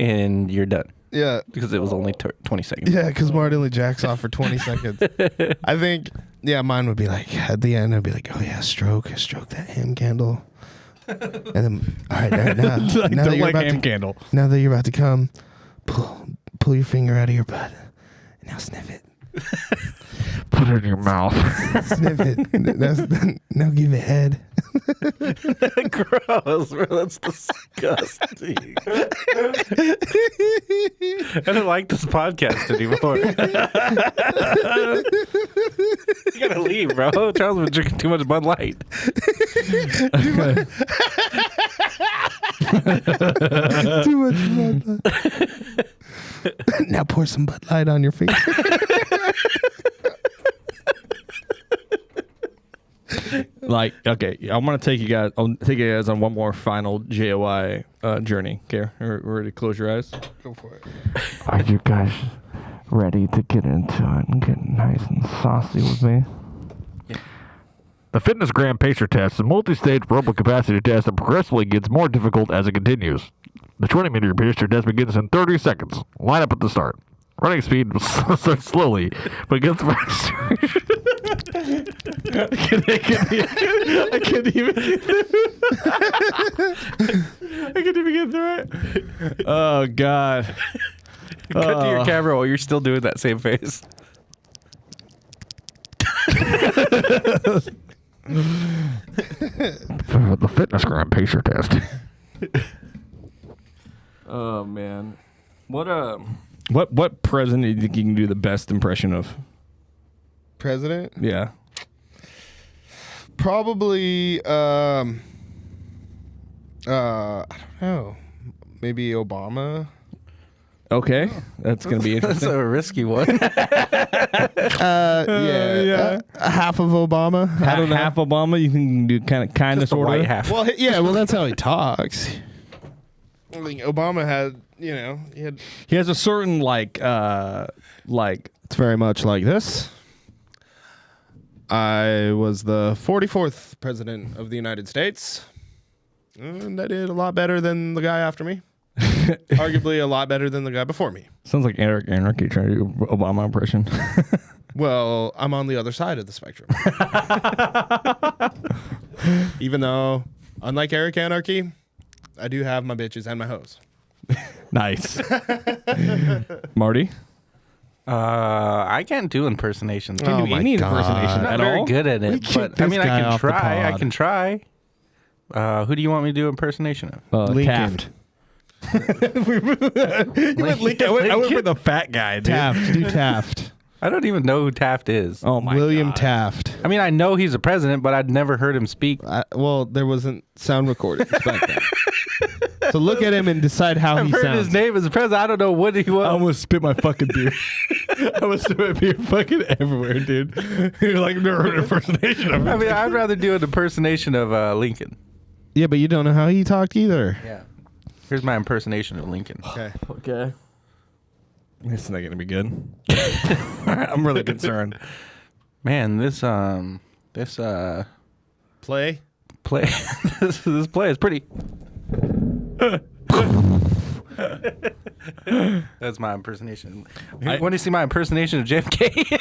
and you're done Yeah. because it was only 20 seconds. Yeah, because Martin only jacks off for 20 seconds. I think, yeah, mine would be like, at the end, I'd be like, oh, yeah, stroke that ham candle. And then, all right, now, now that Don't you're like about ham to, candle. now that you're about to come, pull your finger out of your butt. And now sniff it. Put it in your mouth. Sniff it. Now give it head. Gross, bro. That's disgusting. I don't like this podcast anymore. You gotta leave, bro. Charles been drinking too much Bud Light. Too much Bud Light. Now pour some Bud Light on your finger. Like, okay, I want to take you guys. I'll take you guys on one more final JOI journey. Okay, ready to close your eyes? Go for it. Are you guys ready to get into it and get nice and saucy with me? The Fitness Gram Pacer Test is a multi-stage aerobic capacity test that progressively gets more difficult as it continues. The 20-meter pacer test begins in 30 seconds. Line up at the start. Running speed starts slowly, but gets faster. I can't even get through it. Oh God! Cut to your camera while you're still doing that same face. The Fitness Gram Pacer Test. Oh man, what president do you think you can do the best impression of? President? Yeah. Probably, I don't know. Maybe Obama. Okay, that's gonna be That's interesting. a risky one. Yeah. Half of Obama. I don't know. Half Obama, you think you can do kind of Just the sort white of. half. Well, yeah. Well, that's how he talks. I think Obama had, he had. He has a certain like It's very much like this. I was the 44th president of the United States, and I did a lot better than the guy after me. Arguably a lot better than the guy before me. sounds like Eric Anarchy trying to do Obama impression. Well, I'm on the other side of the spectrum. Even though, unlike Eric Anarchy, I do have my bitches and my hoes. Nice. Marty? I can't do impersonations. Oh Can't do my any God. impersonation I'm not at very all. good at We it, kicked but I this mean, I guy can off the try. I pod. can try. Who do you want me to do impersonation of? Lincoln. Taft. You went Lincoln. I went for the fat guy, dude. Taft. Do Taft. I don't even know who Taft is. Oh my William God. Taft. I mean, I know he's a president, but I'd never heard him speak. Well, there wasn't sound recordings back then. So look at him and decide how I've he heard sounds. his name as a president. I don't know what he was. I almost spit my fucking beer. I almost spit my beer fucking everywhere, dude. You're like, never heard an impersonation of I him. mean, I'd rather do an impersonation of Lincoln. Yeah, but you don't know how he talked either. Yeah. Here's my impersonation of Lincoln. Okay. Okay. It's not gonna be good. I'm really concerned. Man, this Play. play this play is pretty. That's my impersonation. You want to see my impersonation of JFK?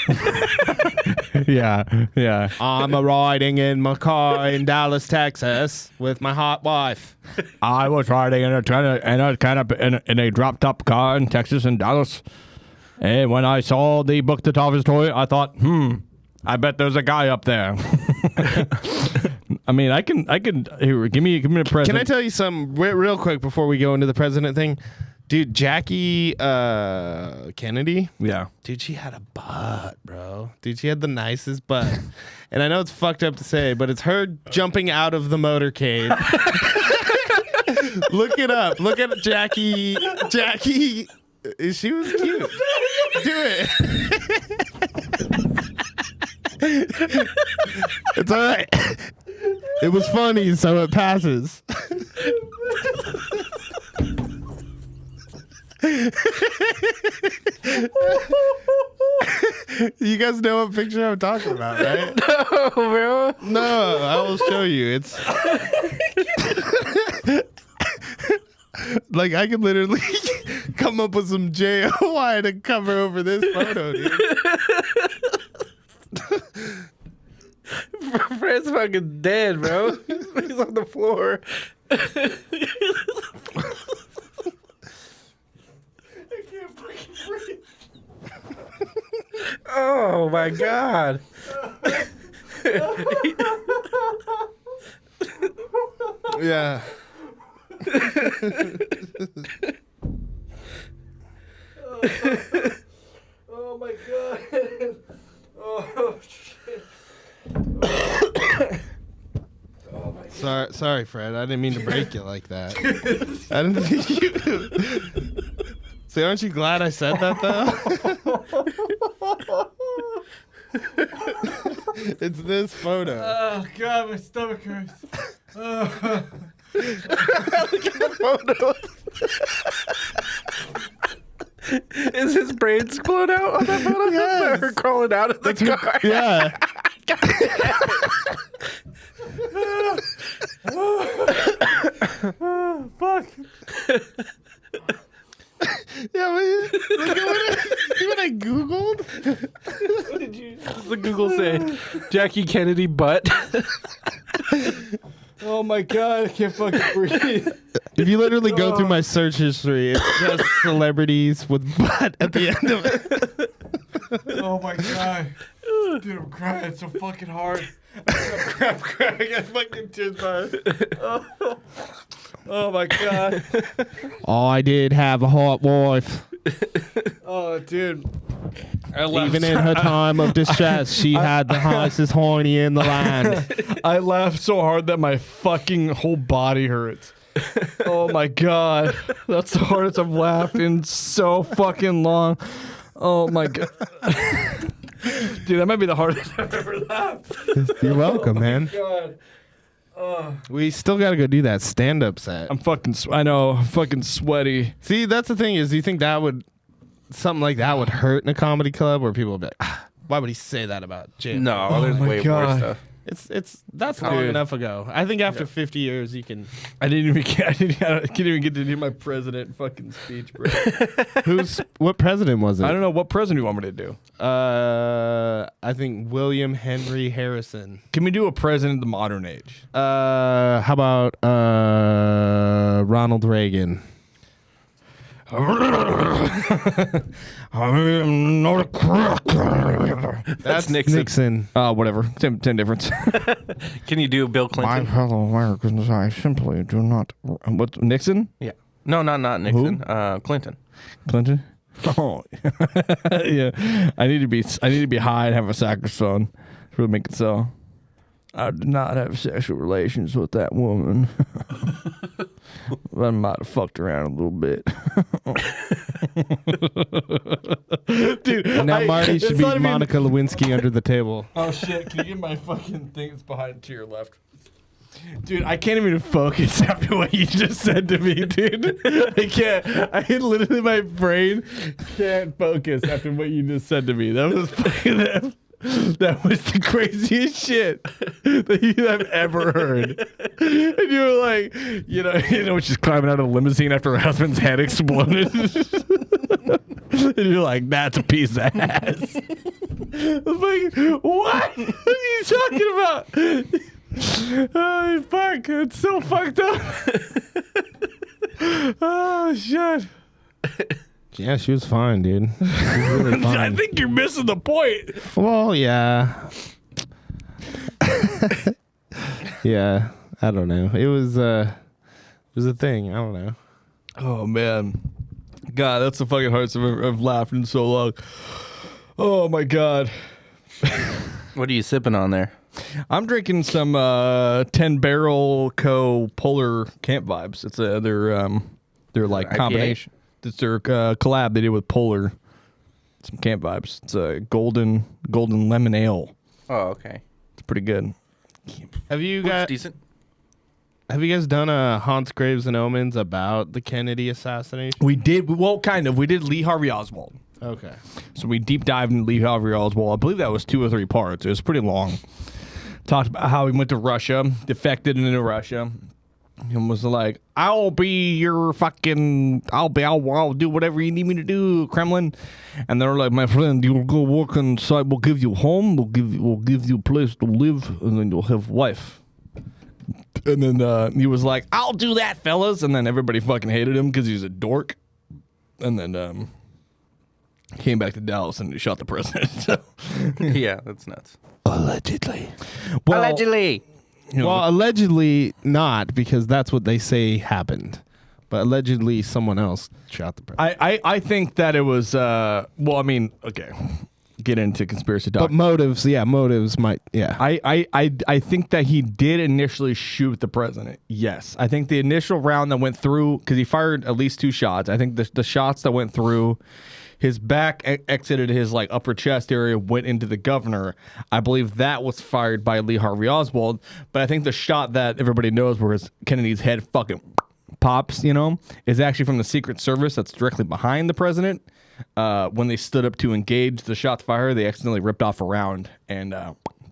Yeah. I'm riding in my car in Dallas, Texas, with my hot wife. I was riding in a drop top car in Texas and Dallas, and when I saw the book that Office toy, I thought, I bet there's a guy up there. I mean, I can. Here, give me a present. Can I tell you something real quick before we go into the president thing? Dude, Jackie Kennedy. Yeah. Dude, she had a butt, bro. Dude, she had the nicest butt. And I know it's fucked up to say, but it's her jumping out of the motorcade. Look it up. Look at Jackie. Jackie, she was cute. Do it. It's all right. It was funny, so it passes. You guys know what picture I'm talking about, right? No, bro. No, I will show you. It's Like I could literally come up with some JOY to cover over this photo, dude. Fred's fucking dead, bro. He's on the floor. I can't fucking breathe. Oh my god. Yeah. Oh my god. Oh shit. Sorry, Fred. I didn't mean to break you like that. I didn't think you. See, aren't you glad I said that though? It's this photo. Oh god, my stomach hurts. Oh. Photo. Is his brains blown out on that photo? Yes. Her crawling out of the car. Yeah. Oh, fuck. Yeah, look at what I Googled. What did the Google say? Jackie Kennedy butt. Oh my god, I can't fucking breathe. If you literally go through my search history, it's just celebrities with butt at the end of it. Oh my god. Dude, I'm crying so fucking hard. I'm crying. I got fucking tears by. Oh my god. Oh, I did have a hot wife. Oh, dude. Even in her time of distress, she had the hottest horny in the land. I laughed so hard that my fucking whole body hurts. Oh my god. That's the hardest I've laughed in so fucking long. Oh my god. Dude, that might be the hardest I've ever laughed. You're welcome, man. God. We still got to go do that stand-up set. I'm fucking, I know, I'm fucking sweaty. See, that's the thing is, do you think that would, something like that would hurt in a comedy club where people would be like, why would he say that about Jim? No, there's my way worse God. stuff. That's long Dude. enough ago. I think after 50 years, you can. I can't even get to do my president fucking speech, bro. What president was it? I don't know. What president do you want me to do? I think William Henry Harrison. Can we do a president of the modern age? How about Ronald Reagan? I'm not a crack. That's Nixon. Whatever. Same difference. Can you do Bill My Clinton? fellow Americans, I simply do not. What? Nixon? Yeah. No, not Nixon. Clinton. Clinton? Oh, yeah. I need to be high and have a saxophone to really make it so. I did not have sexual relations with that woman. I might have fucked around a little bit. Dude, And now Marty should it's be not even- Monica Lewinsky under the table. Oh shit! Can you get my fucking thing that's behind to your left? Dude, I can't even focus after what you just said to me, dude. I can't. I literally, my brain can't focus after what you just said to me. That was fucking. That was the craziest shit that you have ever heard. And you were like, you know, she's climbing out of the limousine after her husband's head exploded. And you're like, that's a piece of ass. I was like, what? What are you talking about? Oh, fuck. It's so fucked up. Oh, shit. Yeah, she was fine, dude. She was really fine. I think you're missing the point. Well, yeah. Yeah, I don't know. It was a thing. I don't know. Oh, man. God, that's the fucking hardest I've laughed in so long. Oh, my God. What are you sipping on there? I'm drinking some 10 Barrel Co. Polar Camp Vibes. It's their like IPA? combination. It's their collab they did with Polar. Some Camp Vibes. It's a golden lemon ale. Oh, okay. It's pretty good. Have you Looks guys decent. done a Haunts, Graves, and Omens about the Kennedy assassination? We did. Well, kind of. We did Lee Harvey Oswald. Okay. So we deep dived into Lee Harvey Oswald. I believe that was 2 or 3 parts. It was pretty long. Talked about how he went to Russia, defected into Russia, and was like, I'll be your fucking, I'll do whatever you need me to do, Kremlin. And they're like, my friend, you'll go work inside. We'll give you a home. We'll give you a place to live, and then you'll have a wife. And then he was like, I'll do that, fellas. And then everybody fucking hated him because he's a dork. And then came back to Dallas and shot the president. So. Yeah, that's nuts. Allegedly. Well, Allegedly. you know, Well, allegedly not, because that's what they say happened. But allegedly someone else shot the president. I think that it was, well, I mean, okay. Get into conspiracy talk. But motives might, yeah. I think that he did initially shoot the president. Yes. I think the initial round that went through, because he fired at least 2 shots. I think the shots that went through his back, exited his like upper chest area, went into the governor. I believe that was fired by Lee Harvey Oswald. But I think the shot that everybody knows where his Kennedy's head fucking pops, you know, is actually from the Secret Service that's directly behind the president. When they stood up to engage the shots fired, they accidentally ripped off a round and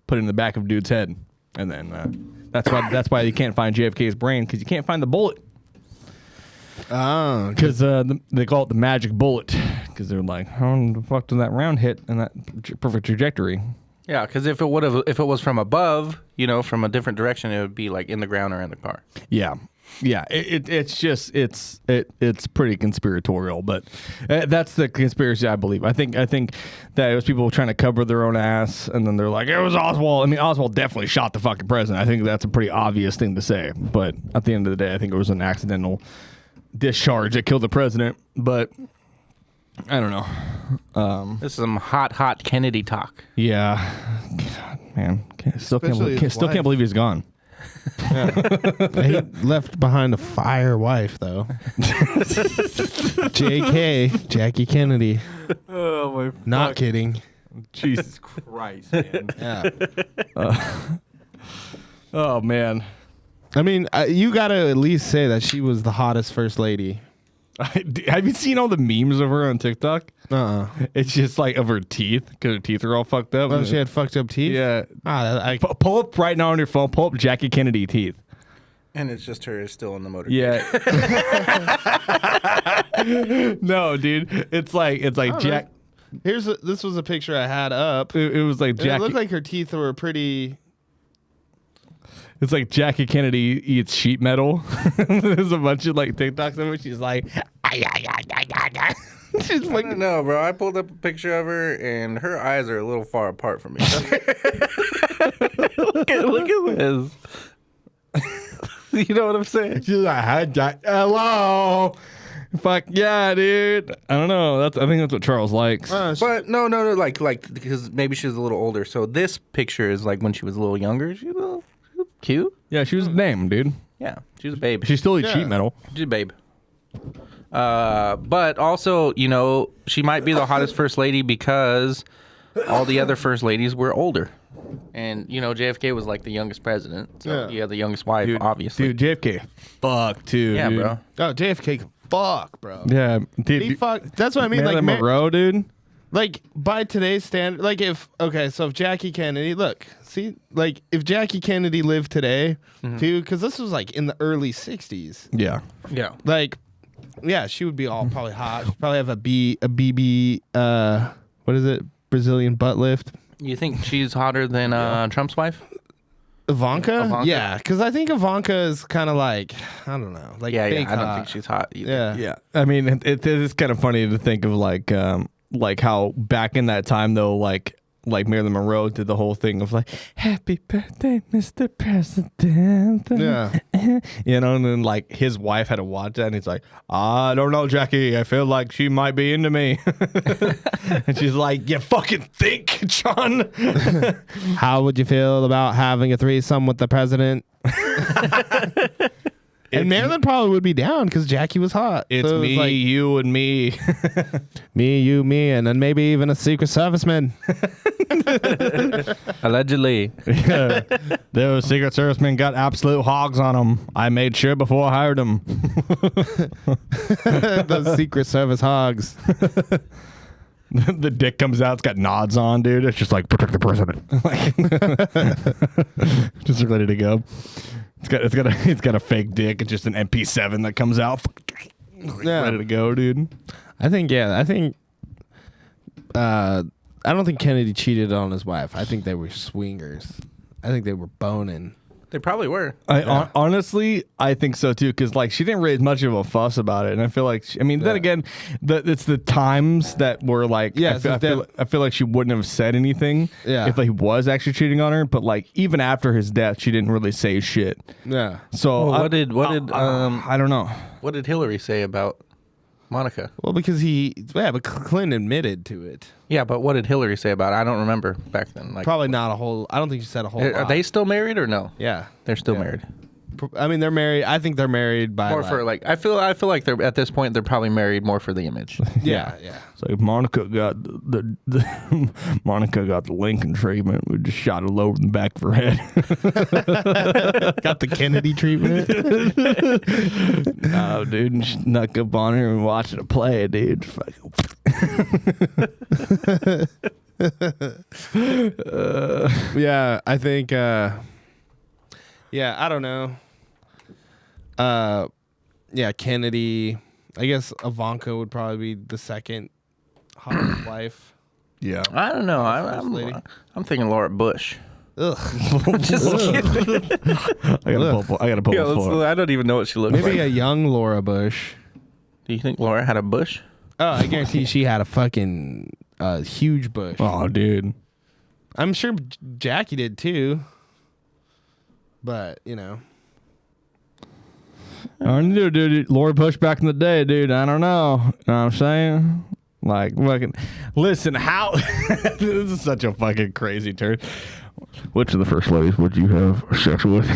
put it in the back of dude's head. And then that's why you can't find JFK's brain, because you can't find the bullet. Oh, Because they call it the magic bullet, because they're like, how the fuck did that round hit in that perfect trajectory? Yeah, because if it was from above, you know, from a different direction, it would be like in the ground or in the car. Yeah. Yeah, it's pretty conspiratorial, but that's the conspiracy I believe. I think that it was people trying to cover their own ass, and then they're like, it was Oswald. I mean, Oswald definitely shot the fucking president. I think that's a pretty obvious thing to say, but at the end of the day, I think it was an accidental discharge that killed the president. But I don't know. This is some hot Kennedy talk. Yeah, God, man, still Especially his can't wife. believe he's gone. he left behind a fire wife, though. JK, Jackie Kennedy. Oh my! Not kidding. Jesus Christ, man. Yeah. Oh man. I mean, you got to at least say that she was the hottest first lady. Have you seen all the memes of her on TikTok? It's just like of her teeth, because her teeth are all fucked up. Oh, she had fucked up teeth? Yeah. Pull up right now on your phone. Pull up Jackie Kennedy teeth. And it's just her still in the motor. Yeah. No, dude. It's like Jack. This was a picture I had up. It was like And Jackie. it looked like her teeth were pretty. It's like Jackie Kennedy eats sheet metal. There's a bunch of like TikToks of her. She's like, she's I like, don't know, bro. I pulled up a picture of her, and her eyes are a little far apart from me. look at this. You know what I'm saying? she's like, hello. Fuck yeah, dude. I don't know. I think that's what Charles likes. But no, like because maybe she was a little older. So this picture is like when she was a little younger. She was a little cute. Yeah, she was a dame, dude. Yeah, she was a babe. She still eats sheet metal. She's a babe. But also, you know, she might be the hottest first lady because all the other first ladies were older. And, you know, JFK was like the youngest president. So he had the youngest wife, obviously. Dude, JFK. Fuck, too. Yeah, dude. bro. Oh, JFK can fuck, bro. Yeah, dude. He fucked. That's what I mean. Marilyn Like, Monroe, dude. like by today's standard, like if Jackie Kennedy, if Jackie Kennedy lived today, too, because this was like in the early '60s. Yeah. Yeah. Like, yeah, she would be all probably hot. She'd probably have a BB, what is it, Brazilian butt lift. You think she's hotter than Trump's wife? Ivanka? Yeah, because I think Ivanka is kind of like, I don't know, like Yeah, fake I don't hot. think she's hot either. Yeah. Yeah. I mean, it is kind of funny to think of like how back in that time though, like Marilyn Monroe did the whole thing of like, happy birthday, Mr. President. Yeah. You know, and then like his wife had to watch that and he's like, I don't know, Jackie. I feel like she might be into me. And she's like, you fucking think, John? How would you feel about having a threesome with the president? And Marilyn probably would be down because Jackie was hot. It's So it was me, like, you, and me. me, you, me, and then maybe even a Secret Serviceman. Allegedly. Yeah. Those Secret Servicemen got absolute hogs on them. I made sure before I hired them. Those Secret Service hogs. The dick comes out. It's got nods on, dude. It's just like, protect the president. Just ready to go. It's got a fake dick. It's just an MP7 that comes out, ready to go, dude. I don't think Kennedy cheated on his wife. I think they were swingers. I think they were boning. They probably were. Honestly, I think so too, because like she didn't raise much of a fuss about it, and I feel like then again, it's the times that were like, I feel like she wouldn't have said anything if he was actually cheating on her, but like even after his death, she didn't really say shit. Yeah. So what did I don't know. What did Hillary say about Monica? Well, because but Clinton admitted to it. Yeah, but what did Hillary say about it? I don't remember back then. Like, Probably not a whole. I don't think she said a whole lot. are they still married or no? Yeah, They're still married. I mean, they're married. I think they're married by More for like I feel like they're at this point they're probably married more for the image. Yeah. So if Monica got Monica got the Lincoln treatment. We just shot her low in the back of her head. Got the Kennedy treatment. No, dude, and snuck up on her and watched her play, dude. Yeah, I think. I don't know. Kennedy. I guess Ivanka would probably be the second hottest wife. Yeah. I don't know. lady. I'm thinking Laura Bush. Ugh. Just kidding. I got a pull. I don't even know what she looks Maybe like. a young Laura Bush. Do you think Laura had a bush? Oh, I guarantee she had a fucking huge bush. Oh, dude. I'm sure Jackie did too. But, I knew, dude. Laura Bush back in the day, dude. I don't know. You know what I'm saying? Like, fucking. Listen, how. This is such a fucking crazy turn. Which of the first ladies would you have sex with?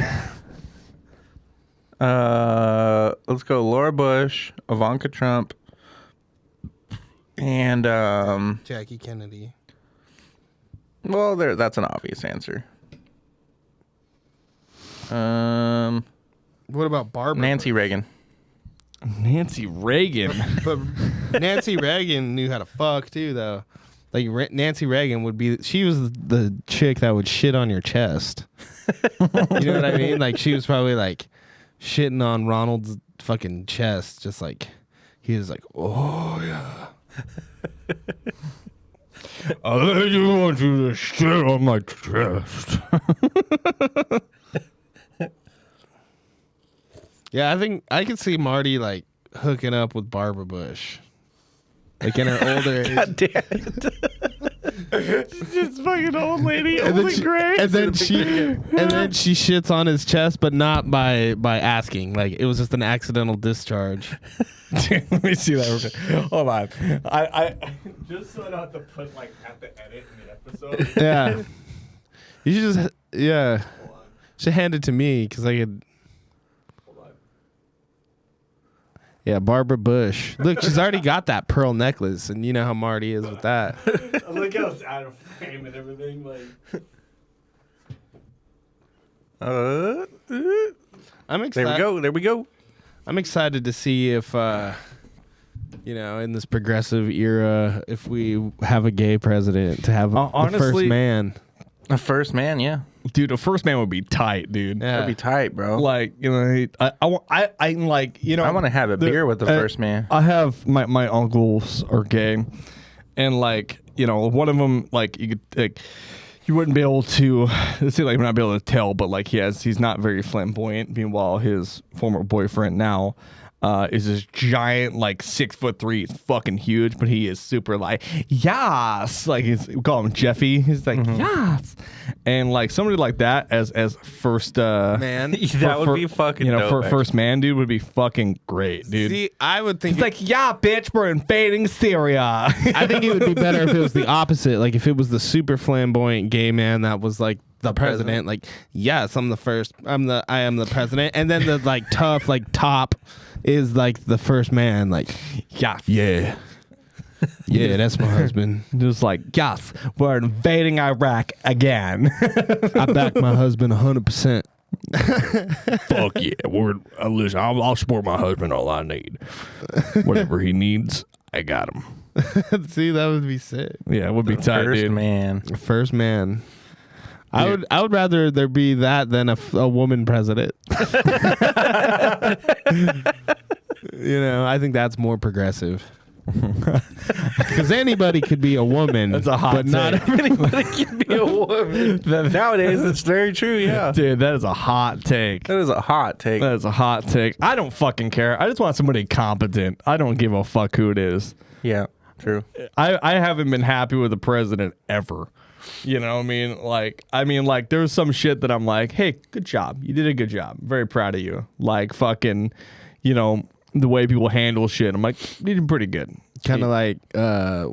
Let's go Laura Bush, Ivanka Trump, and Jackie Kennedy. well, that's an obvious answer. What about Barbara? Nancy Reagan. Nancy Reagan. But Nancy Reagan knew how to fuck too, though. Like Nancy Reagan she was the chick that would shit on your chest. You know what I mean? Like she was probably like shitting on Ronald's fucking chest, just like he was like, oh yeah. I just want you to shit on my chest. Yeah, I think I could see Marty like hooking up with Barbara Bush, like in her older age. God damn it. She's just fucking old lady. And then, she shits on his chest, but not by asking. Like it was just an accidental discharge. Let me see that. Hold on. I just so I don't have to put like at the edit in the episode. Yeah, you should just should hand it to me because I could. Yeah, Barbara Bush. Look, she's already got that pearl necklace, and you know how Marty is with that. Look how it's out of frame and everything. Like, I'm excited. There we go. I'm excited to see if, in this progressive era, if we have a gay president to have the first honestly, man. A first man, yeah. dude, a first man would be tight, dude. Yeah. That'd be tight, bro. Like, I like, I want to have a beer with the first man. I have my uncles are gay, and like, one of them, like, you could like, you wouldn't be able to, let's say, like, not be able to tell, but like he's not very flamboyant. Meanwhile, his former boyfriend now is this giant, like 6'3". He's fucking huge, but he is super like yas. Like we call him Jeffy. He's like yas, and like somebody like that as first Man, that would be fucking dope, for actually. first man, dude, would be fucking great, dude. See, I would think He's like, yeah, bitch, we're invading Syria. I think it would be better if it was the opposite. Like if it was the super flamboyant gay man that was like the president. Like, yes, I'm the first. I am the president. And then the like tough like top is like the first man. Like, yeah, that's my husband. Just like, yes, we're invading Iraq again. I back my husband 100%. Fuck yeah. Listen, I'll support my husband all I need. Whatever he needs, I got him. See, that would be sick. Yeah, it would be tight, First dude. man. First man. I would rather there be that than a woman president. You know, I think that's more progressive. Because anybody could be a woman. That's a hot but not take. Anybody can be a woman. Nowadays, it's very true. Yeah, Dude, that is a hot take. that is a hot take. That is a hot take. I don't fucking care. I just want somebody competent. I don't give a fuck who it is. Yeah, true. I haven't been happy with the president ever. You know what I mean? Like, there's some shit that I'm like, hey, good job. You did a good job. Very proud of you. Like, fucking, you know, the way people handle shit. I'm like, you did pretty good. kind of like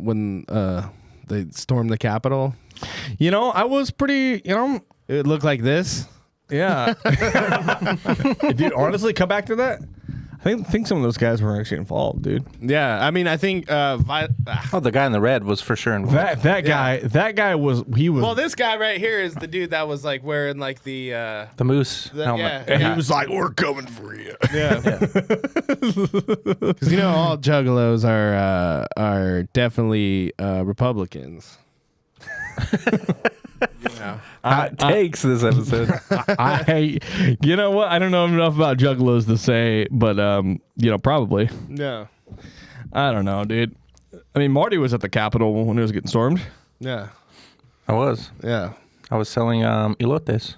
when they stormed the Capitol. You know, I was pretty, you know. It looked like this. Yeah. Dude, honestly, come back to that. I think some of those guys were actually involved, dude. Yeah, I mean, I think Oh, the guy in the red was for sure involved. That guy was. Well, this guy right here is the dude that was like wearing like the The moose helmet. yeah. And he was like, "We're coming for you." yeah. Because you know all juggalos are definitely Republicans. You know. Hot takes this episode. You know what? I don't know enough about juggalos to say, but you know, probably. Yeah. I don't know, dude. I mean, Marty was at the Capitol when it was getting stormed. Yeah. I was Yeah. selling elotes.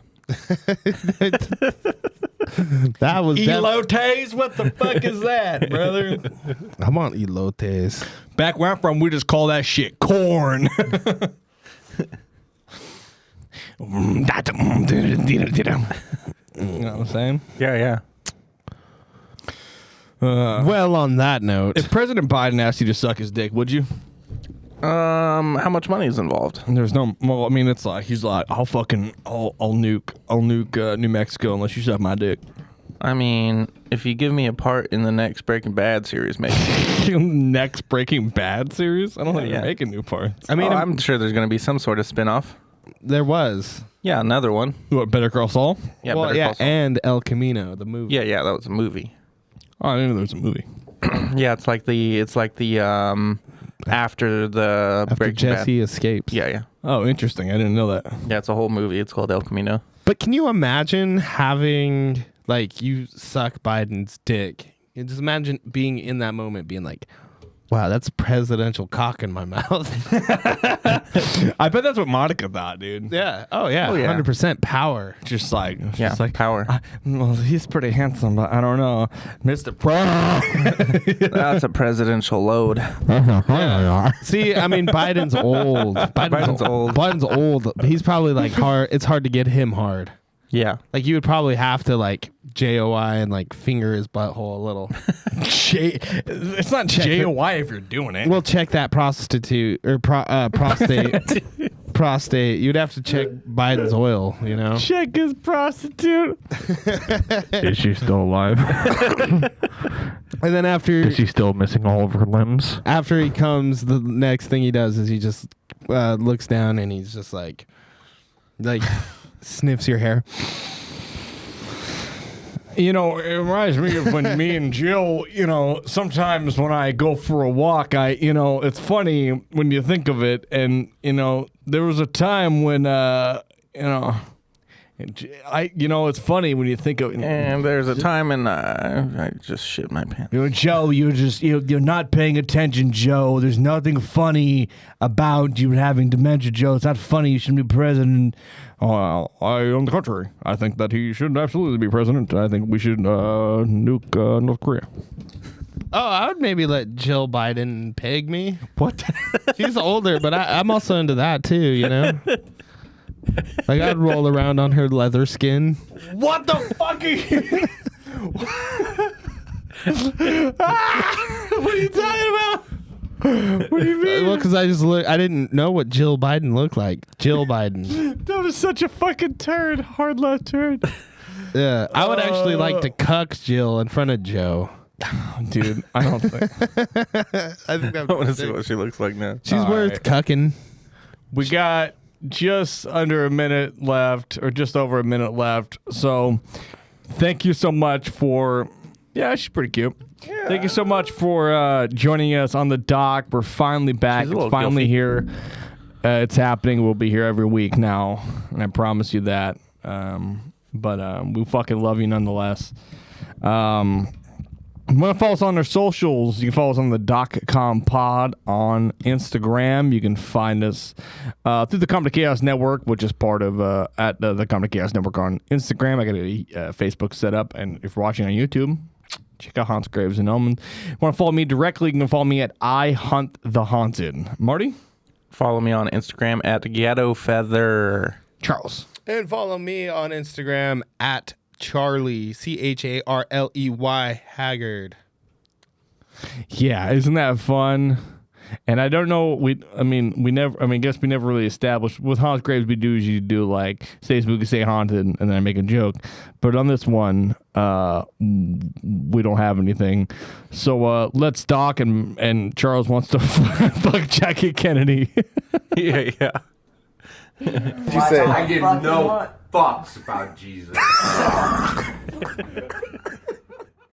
That was Elotes? What the fuck is that, brother? I want elotes. Back where I'm from, we just call that shit corn. You know what I'm saying? Yeah. Well, on that note, If President Biden asked you to suck his dick, would you? How much money is involved? There's no. Well, I mean, it's like he's like, I'll nuke New Mexico unless you suck my dick. I mean, if you give me a part in the next Breaking Bad series, maybe. Next Breaking Bad series? I don't think Yeah. you're making new parts. I mean, I'm sure there's going to be some sort of spin-off. there was. Yeah, another one. What, Better Call Saul? Yeah, Well, Better yeah, Call Saul. and El Camino, the movie. Yeah, that was a movie. Oh, I didn't know there was a movie. Yeah, it's like the after the After Breaking Jesse Bad. escapes. Yeah. Oh, interesting. I didn't know that. Yeah, it's a whole movie. It's called El Camino. But can you imagine having, like, you suck Biden's dick? You just imagine being in that moment, being like, wow, that's presidential cock in my mouth. I bet that's what Monica thought, dude. Yeah. Oh, yeah. Oh, yeah. 100% power. Just like, Yeah, just like power. well, he's pretty handsome, but I don't know, Mr. Pro. That's a presidential load. See, I mean, Biden's old. Biden's old. Biden's old. He's probably like hard. It's hard to get him hard. Yeah. Like, you would probably have to, like, JOI and, like, finger his butthole a little. It's not JOI if you're doing it. We'll check that prostitute or prostate. Prostate. You'd have to check Biden's oil, you know? Check his prostitute. Is she still alive? And then Is she still missing all of her limbs? after he comes, the next thing he does is he just looks down and he's just like sniffs your hair. You know, it reminds me of when me and Jill, you know, sometimes when I go for a walk, it's funny when you think of it. And, you know, there was a time when, it's funny when you think of it. And there's a time and I just shit my pants. You know, Joe, you're not paying attention, Joe. There's nothing funny about you having dementia, Joe. It's not funny. You shouldn't be president. On the contrary, I think that he should absolutely be president. I think we should nuke North Korea. Oh, I would maybe let Jill Biden peg me. What? She's older, but I'm also into that too, you know? Like, I'd roll around on her leather skin. What the fuck are you? What are you talking about? What do you mean? Well, because I didn't know what Jill Biden looked like. Jill Biden. That was such a fucking turd. Hard left turd. Yeah, I would actually like to cuck Jill in front of Joe. Dude, I don't think. I think that I want to see what she looks like now. she's worth cucking. We got just under a minute left, or just over a minute left. So thank you so much for... Yeah, she's pretty cute. Yeah. Thank you so much for joining us on the dock. We're finally back. She's a It's little finally guilty. here. It's happening. We'll be here every week now, and I promise you that. But we fucking love you nonetheless. You want to follow us on our socials? You can follow us on the .com pod on Instagram. You can find us through the Comedy Chaos Network, which is part of at the Comedy Chaos Network on Instagram. I got a Facebook set up, and if you're watching on YouTube, check out Haunts, Graves, and Omens. If you want to follow me directly, you can follow me at I Hunt the Haunted. Marty? Follow me on Instagram at Ghetto Feather. Charles? And follow me on Instagram at Charlie, Charley Haggard. Yeah, isn't that fun? And I don't know. I guess we never really established with Haunts Graves. We usually do like say spooky, say haunted, and then I make a joke. But on this one, we don't have anything. So let's talk. And Charles wants to fuck Jackie Kennedy. Yeah. You say I give no fucks about Jesus.